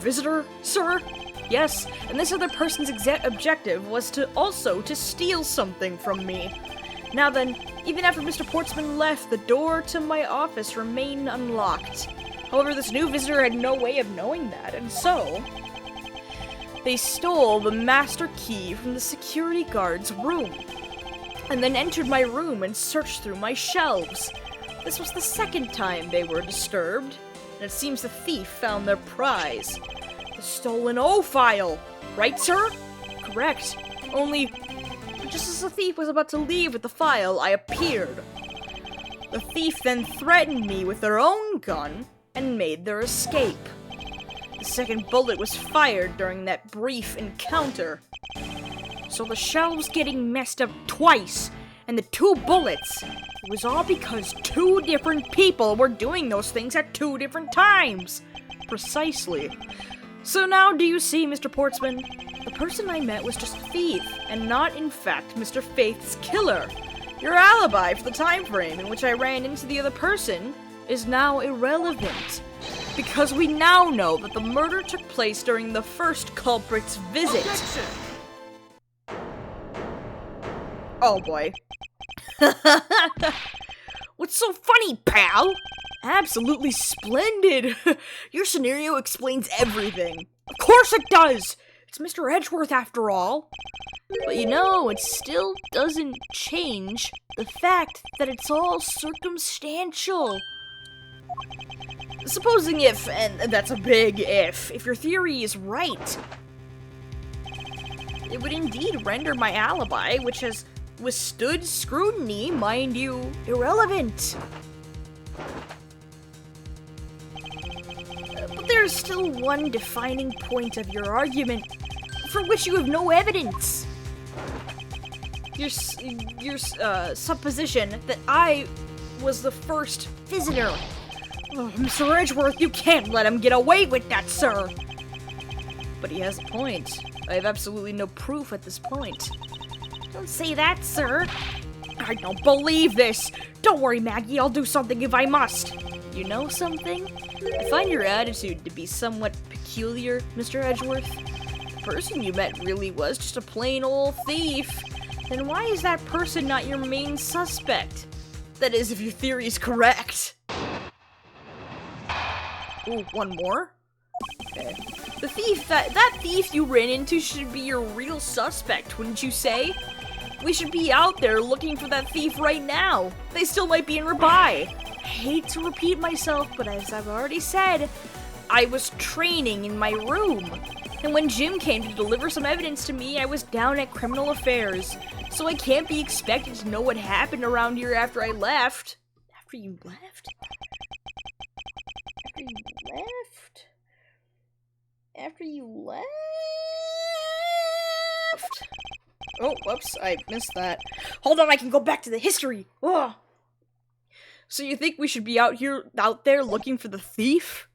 visitor, sir? Yes, and this other person's exact objective was to steal something from me. Now then, even after Mr. Portsman left, the door to my office remained unlocked. However, this new visitor had no way of knowing that, and so they stole the master key from the security guard's room, and then entered my room and searched through my shelves. This was the second time they were disturbed, and it seems the thief found their prize. The stolen O file! Right, sir? Correct. Only, just as the thief was about to leave with the file, I appeared. The thief then threatened me with their own gun and made their escape. The second bullet was fired during that brief encounter. So the shelves getting messed up twice, and the 2 bullets, it was all because 2 different people were doing those things at 2 different times. Precisely. So now do you see, Mr. Portsman? The person I met was just a thief, and not, in fact, Mr. Faith's killer. Your alibi for the time frame in which I ran into the other person is now irrelevant, because we now know that the murder took place during the first culprit's visit. Objection! Oh boy. What's so funny, pal? Absolutely splendid. Your scenario explains everything. Of course it does. It's Mr. Edgeworth after all. But you know, it still doesn't change the fact that it's all circumstantial. Supposing if, and that's a big if your theory is right, it would indeed render my alibi, which has withstood scrutiny, mind you, irrelevant. But there's still one defining point of your argument, for which you have no evidence. Your supposition that I was the first visitor. Oh, Mr. Edgeworth, you can't let him get away with that, sir! But he has a point. I have absolutely no proof at this point. Don't say that, sir. I don't believe this! Don't worry, Maggie, I'll do something if I must! You know something? I find your attitude to be somewhat peculiar, Mr. Edgeworth. The person you met really was just a plain old thief. Then why is that person not your main suspect? That is, if your theory is correct. Ooh, one more? Okay. The thief, that thief you ran into should be your real suspect, wouldn't you say? We should be out there looking for that thief right now. They still might be nearby. I hate to repeat myself, but as I've already said, I was training in my room. And when Jim came to deliver some evidence to me, I was down at criminal affairs. So I can't be expected to know what happened around here after I left. After you left? After you left? After you left? Oh, whoops, I missed that. Hold on, I can go back to the history. Ugh. So you think we should be out there looking for the thief?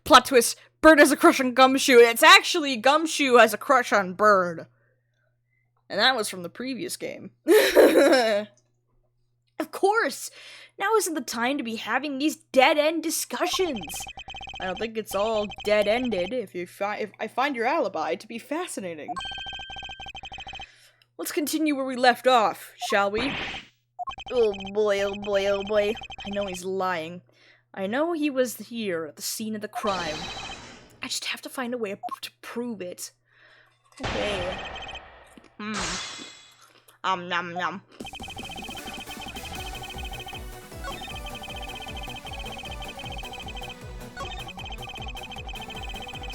Plot twist, Bird has a crush on Gumshoe, and it's actually Gumshoe has a crush on Bird. And that was from the previous game. Of course! Now isn't the time to be having these dead-end discussions. I don't think it's all dead-ended if I find your alibi to be fascinating. Let's continue where we left off, shall we? Oh boy, oh boy, oh boy. I know he's lying. I know he was here at the scene of the crime. I just have to find a way to prove it. Okay. Nom nom.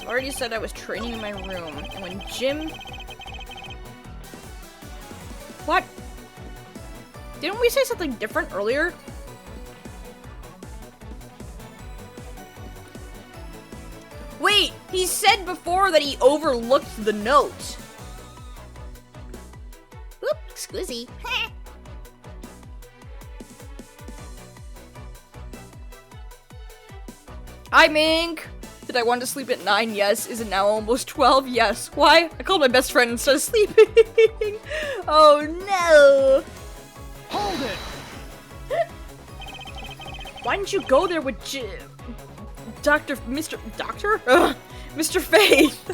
I already said I was training in my room, and when Jim... What? Didn't we say something different earlier? Wait, he said before that he overlooked the note. Oop, excusey. Hi, Mink! Did I want to sleep at 9? Yes. Is it now almost 12? Yes. Why? I called my best friend instead of sleeping. Oh no! Hold it! Why didn't you go there with Mr. Faith?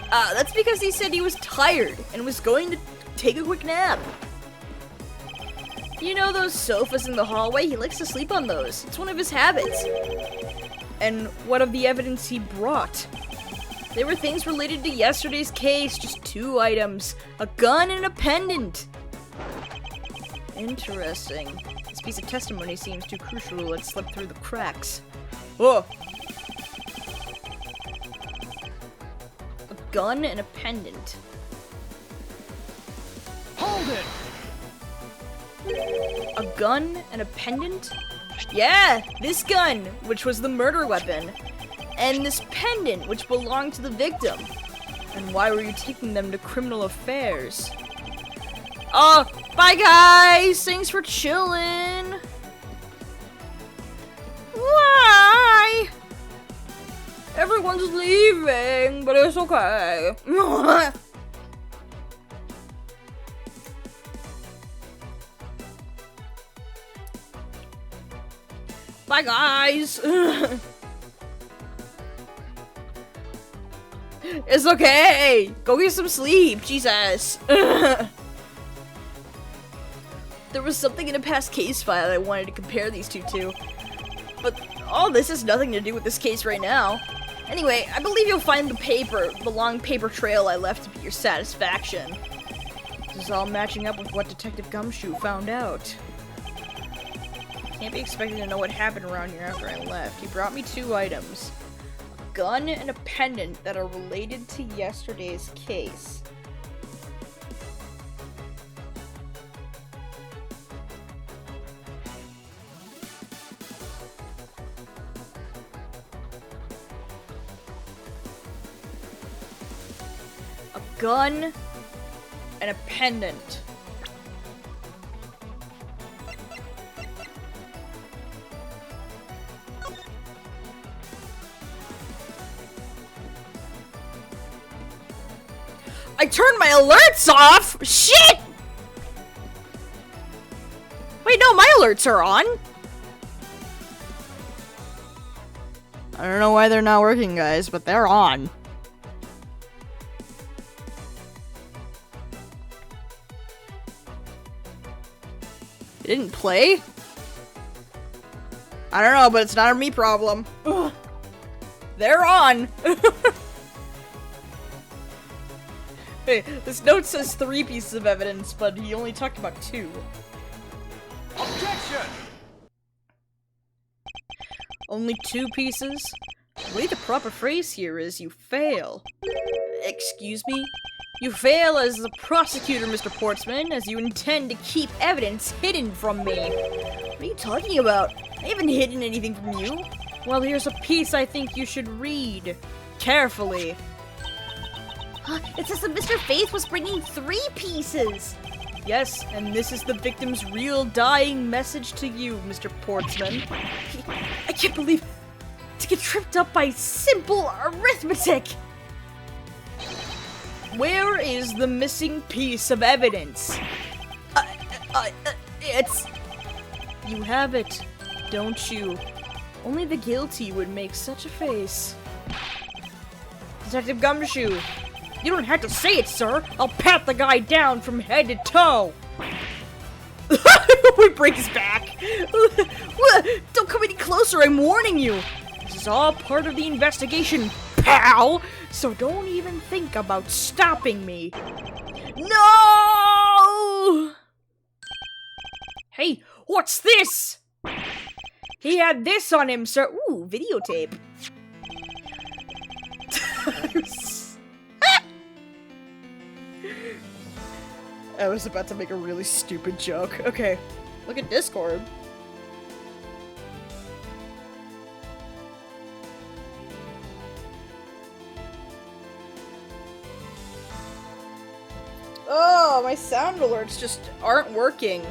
That's because he said he was tired and was going to take a quick nap. You know those sofas in the hallway? He likes to sleep on those. It's one of his habits. And what of the evidence he brought? They were things related to yesterday's case, just 2 items. A gun and a pendant. Interesting. This piece of testimony seems too crucial to let slip through the cracks. Oh! A gun and a pendant. Hold it! A gun and a pendant? Yeah, this gun, which was the murder weapon. And this pendant, which belonged to the victim. And why were you taking them to criminal affairs? Oh, bye guys! Thanks for chilling! Why? Everyone's leaving, but it's okay. Bye guys! It's okay! Go get some sleep, Jesus! There was something in a past case file I wanted to compare these two to. But all this has nothing to do with this case right now. Anyway, I believe you'll find the long paper trail I left to be your satisfaction. This is all matching up with what Detective Gumshoe found out. Can't be expected to know what happened around here after I left. He brought me 2 items. A gun and a pendant that are related to yesterday's case. A gun and a pendant. I turned my alerts off! Shit! Wait, no, my alerts are on! I don't know why they're not working, guys, but they're on. It didn't play? I don't know, but it's not a me problem. Ugh. They're on! Hey, this note says 3 pieces of evidence, but he only talked about 2. Objection! Only 2 pieces? I believe the proper phrase here is you fail. Excuse me? You fail as the prosecutor, Mr. Portsman, as you intend to keep evidence hidden from me. What are you talking about? I haven't hidden anything from you. Well, here's a piece I think you should read. Carefully. It says that Mr. Faith was bringing 3 pieces. Yes, and this is the victim's real dying message to you, Mr. Portsman. I can't believe to get tripped up by simple arithmetic. Where is the missing piece of evidence? It's... You have it, don't you? Only the guilty would make such a face. Detective Gumshoe, you don't have to say it, sir. I'll pat the guy down from head to toe. We break his back. Don't come any closer, I'm warning you. This is all part of the investigation, pal. So don't even think about stopping me. No! Hey, what's this? He had this on him, sir. Ooh, videotape. I was about to make a really stupid joke. Okay, look at Discord. Oh, my sound alerts just aren't working.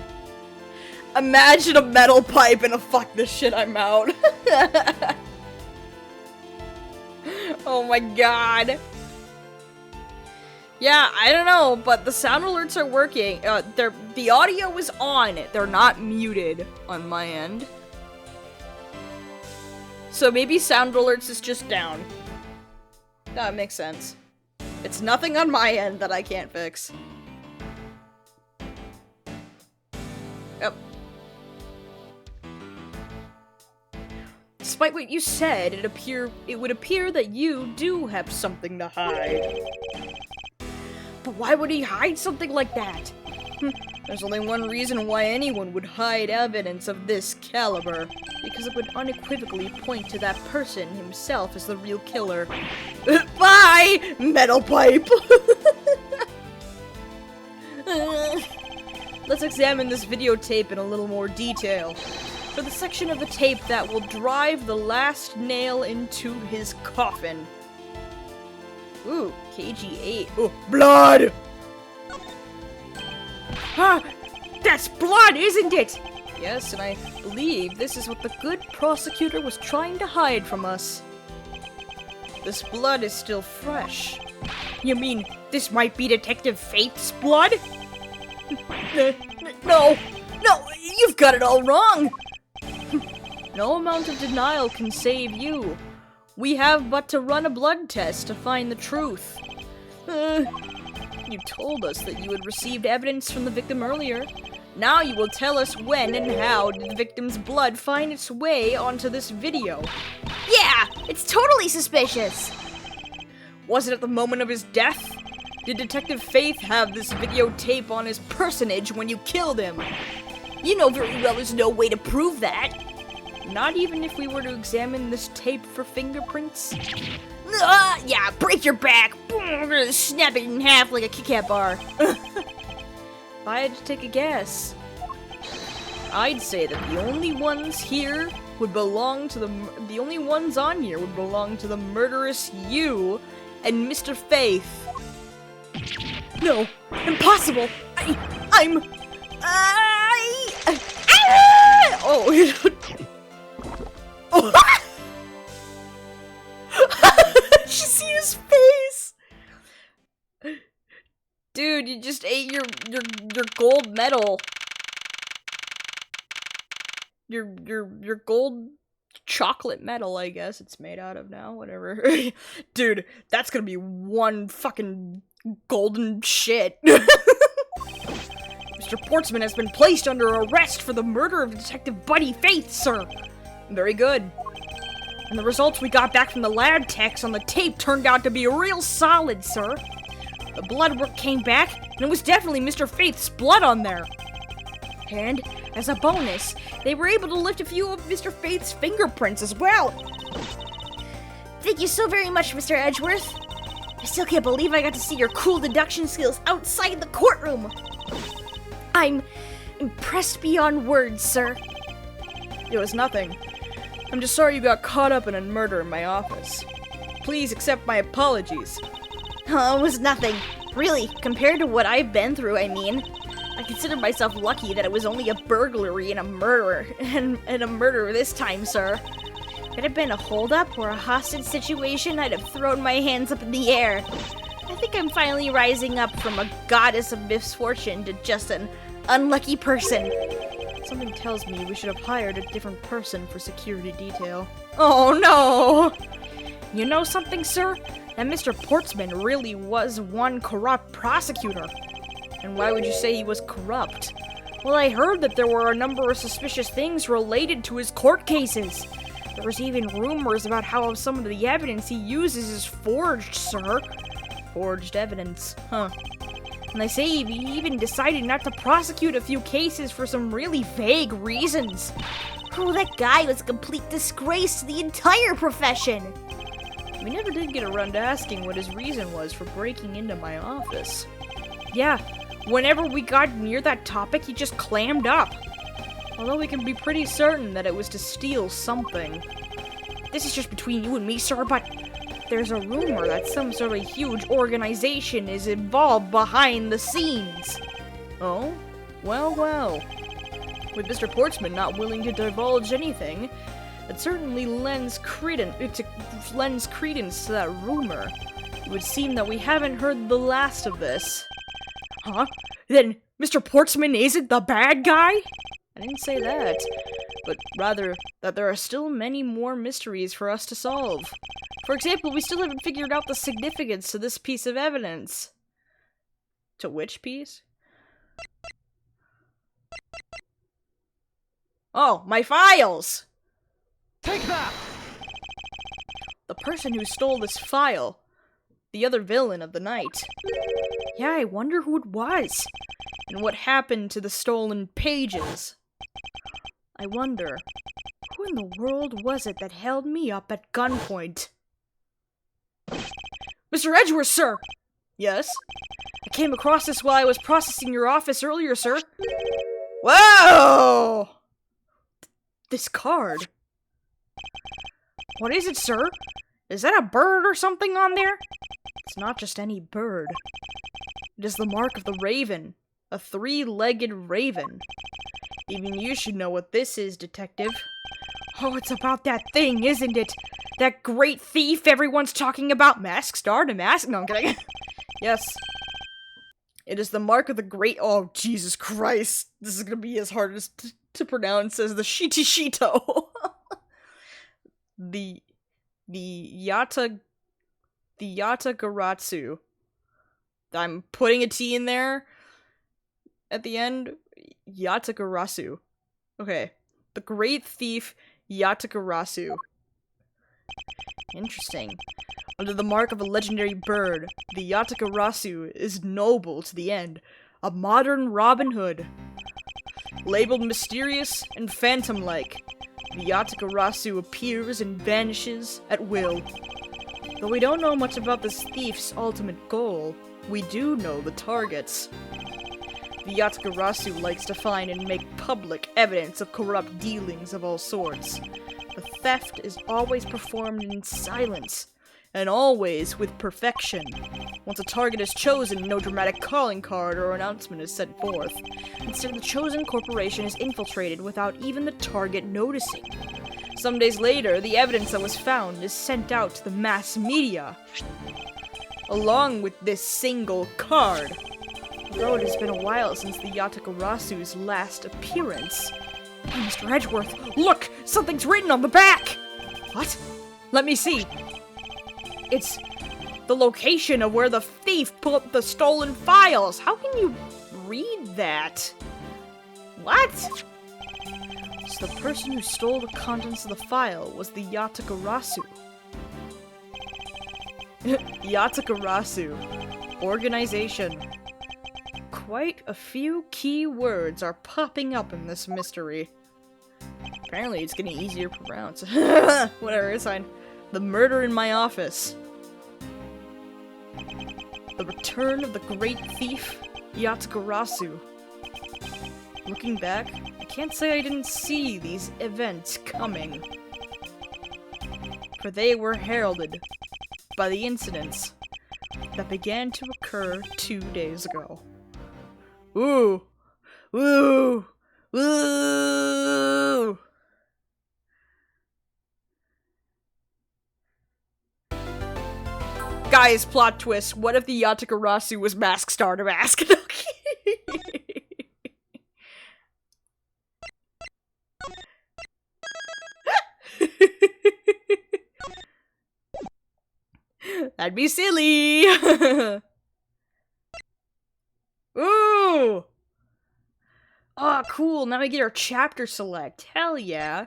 Imagine a metal pipe and a fuck this shit, I'm out. Oh my god. Yeah, I don't know, but the sound alerts are working. The audio is on. They're not muted on my end. So maybe sound alerts is just down. That makes sense. It's nothing on my end that I can't fix. Yep. despite what you said, it would appear that you do have something to hide. But why would he hide something like that? There's only one reason why anyone would hide evidence of this caliber. Because it would unequivocally point to that person himself as the real killer. Bye! Metal pipe! Let's examine this videotape in a little more detail. For the section of the tape that will drive the last nail into his coffin. Ooh, KG8. Oh, blood! Ah, that's blood, isn't it? Yes, and I believe this is what the good prosecutor was trying to hide from us. This blood is still fresh. You mean this might be Detective Faith's blood? No, you've got it all wrong. No amount of denial can save you. We have but to run a blood test to find the truth. You told us that you had received evidence from the victim earlier. Now you will tell us when and how did the victim's blood find its way onto this video. Yeah, it's totally suspicious. Was it at the moment of his death? Did Detective Faith have this videotape on his personage when you killed him? You know very well there's no way to prove that. Not even if we were to examine this tape for fingerprints? Yeah, break your back. Snap it in half like a Kit Kat bar. If I had to take a guess, I'd say that the only ones here would belong to the only ones on here would belong to the murderous you and Mr. Faith. No, impossible! Oh, oh. Did you see his face? Dude, you just ate your gold medal. Your gold chocolate medal, I guess it's made out of now, whatever. Dude, that's gonna be one fucking golden shit. Mr. Portsman has been placed under arrest for the murder of Detective Buddy Faith, sir. Very good. And the results we got back from the lab techs on the tape turned out to be real solid, sir. The blood work came back, and it was definitely Mr. Faith's blood on there. And, as a bonus, they were able to lift a few of Mr. Faith's fingerprints as well. Thank you so very much, Mr. Edgeworth. I still can't believe I got to see your cool deduction skills outside the courtroom. I'm impressed beyond words, sir. It was nothing. I'm just sorry you got caught up in a murder in my office. Please accept my apologies. Oh, it was nothing. Really, compared to what I've been through, I mean. I consider myself lucky that it was only a burglary and a murder, and a murder this time, sir. If it had been a holdup or a hostage situation, I'd have thrown my hands up in the air. I think I'm finally rising up from a goddess of misfortune to just an unlucky person. Something tells me we should have hired a different person for security detail. Oh no! You know something, sir? That Mr. Portsman really was one corrupt prosecutor. And why would you say he was corrupt? Well, I heard that there were a number of suspicious things related to his court cases. There was even rumors about how some of the evidence he uses is forged, sir. Forged evidence, huh? And they say he even decided not to prosecute a few cases for some really vague reasons. Oh, that guy was a complete disgrace to the entire profession. We never did get around to asking what his reason was for breaking into my office. Yeah, whenever we got near that topic, he just clammed up. Although we can be pretty certain that it was to steal something. This is just between you and me, sir, but there's a rumor that some sort of huge organization is involved behind the scenes. Oh? Well. With Mr. Portsman not willing to divulge anything, it certainly lends credence to that rumor. It would seem that we haven't heard the last of this. Huh? Then Mr. Portsman isn't the bad guy? I didn't say that, but rather that there are still many more mysteries for us to solve. For example, we still haven't figured out the significance to this piece of evidence. To which piece? Oh, my files! Take that! The person who stole this file. The other villain of the night. Yeah, I wonder who it was. And what happened to the stolen pages. I wonder, who in the world was it that held me up at gunpoint? Mr. Edgeworth, sir! Yes? I came across this while I was processing your office earlier, sir. Whoa! This card. What is it, sir? Is that a bird or something on there? It's not just any bird. It is the mark of the raven. A three-legged raven. Even you should know what this is, detective. Oh, it's about that thing, isn't it? That great thief everyone's talking about. Mask star to mask? No, I'm kidding. Yes. It is the mark of the great— oh, Jesus Christ. This is gonna be as hard as to pronounce as the Shito. the Yatagaratsu. I'm putting a T in there at the end. Yatagarasu. Okay. The Great Thief Yatagarasu. Interesting. Under the mark of a legendary bird, the Yatagarasu is noble to the end. A modern Robin Hood. Labeled mysterious and phantom-like, the Yatagarasu appears and vanishes at will. Though we don't know much about this thief's ultimate goal, we do know the targets. The Yatagarasu likes to find and make public evidence of corrupt dealings of all sorts. The theft is always performed in silence, and always with perfection. Once a target is chosen, no dramatic calling card or announcement is set forth. Instead, the chosen corporation is infiltrated without even the target noticing. Some days later, the evidence that was found is sent out to the mass media, along with this single card. Though it has been a while since the Yatagarasu's last appearance. Hey, Mr. Edgeworth, look! Something's written on the back! What? Let me see. It's the location of where the thief put the stolen files. How can you read that? What? So the person who stole the contents of the file was the Yatagarasu. Yatagarasu. Organization. Quite a few key words are popping up in this mystery. Apparently it's getting easier to pronounce. Whatever, it's fine. The murder in my office. The return of the great thief, Yatagarasu. Looking back, I can't say I didn't see these events coming. For they were heralded by the incidents that began to occur 2 days ago. Ooh! Ooh! Ooh! Guys, plot twist. What if the Yatagarasu was Mask Star to Mask? That'd be silly. Ooh! Oh, cool. Now we get our chapter select. Hell yeah.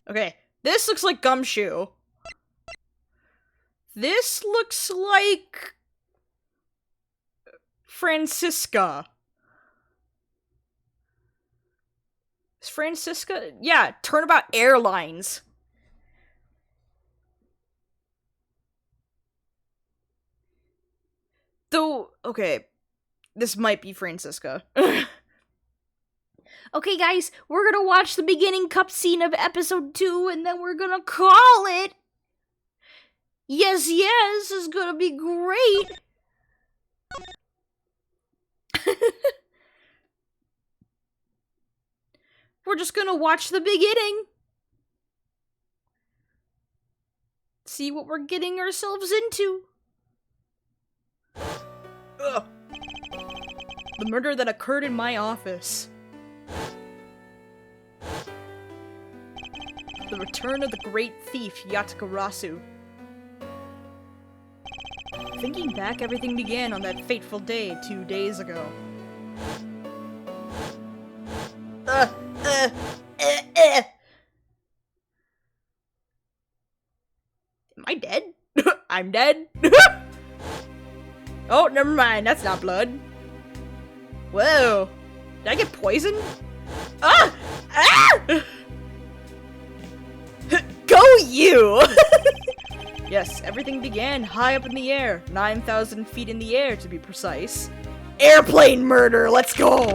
Okay, this looks like Gumshoe. This looks like Francisca. Is Francisca? Yeah, Turnabout Airlines. Though, okay, this might be Francisca. Okay, guys, we're gonna watch the beginning cutscene of episode 2, and then we're gonna call it. Yes, yes, it's gonna be great. We're just gonna watch the beginning. See what we're getting ourselves into. Ugh. The murder that occurred in my office. The return of the great thief, Yatagarasu. Thinking back, everything began on that fateful day 2 days ago. Am I dead? I'm dead. Oh, never mind. That's not blood. Whoa. Did I get poisoned? Ah! Ah! Go you! Yes, everything began high up in the air. 9,000 feet in the air, to be precise. Airplane murder! Let's go!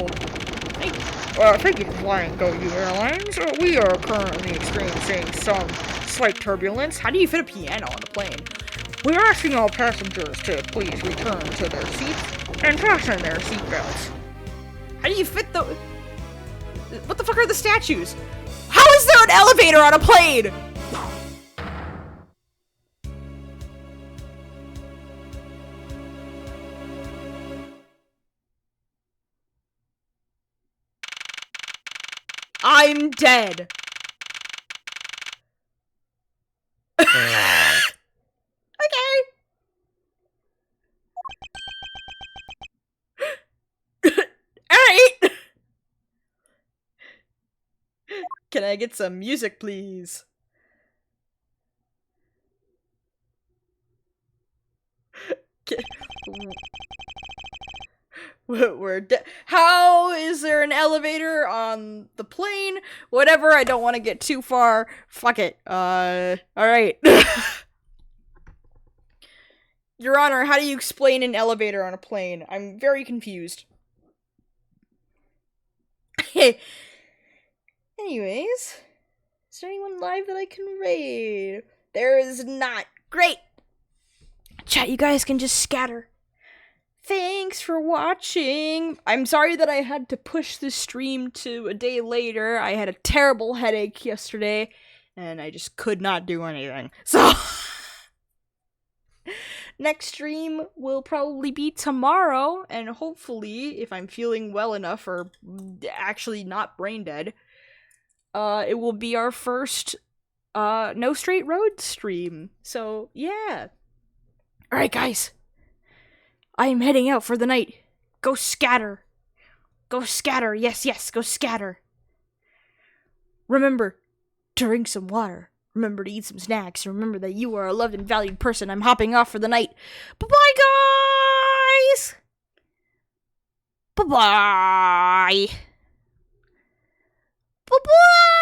Thank you for flying Go You Airlines. We are currently experiencing some slight turbulence. How do you fit a piano on a plane? We are asking all passengers to please return to their seats and fasten their seatbelts. How do you fit the... What the fuck are the statues? How is there an elevator on a plane? I'm dead. Okay. Alright. Can I get some music, please? How is there an elevator on the plane? Whatever, I don't want to get too far. Fuck it. Alright. Your Honor, how do you explain an elevator on a plane? I'm very confused. Anyways, is there anyone live that I can raid? There is not. Great! Chat, you guys can just scatter. Thanks for watching. I'm sorry that I had to push the stream to a day later. I had a terrible headache yesterday, and I just could not do anything. So, next stream will probably be tomorrow, and hopefully, if I'm feeling well enough or actually not brain dead, it will be our first No Straight Road stream. So, yeah. Alright, guys. I am heading out for the night. Go scatter. Go scatter. Yes, yes, go scatter. Remember to drink some water. Remember to eat some snacks. Remember that you are a loved and valued person. I'm hopping off for the night. Bye-bye, guys! Bye-bye! Bye-bye!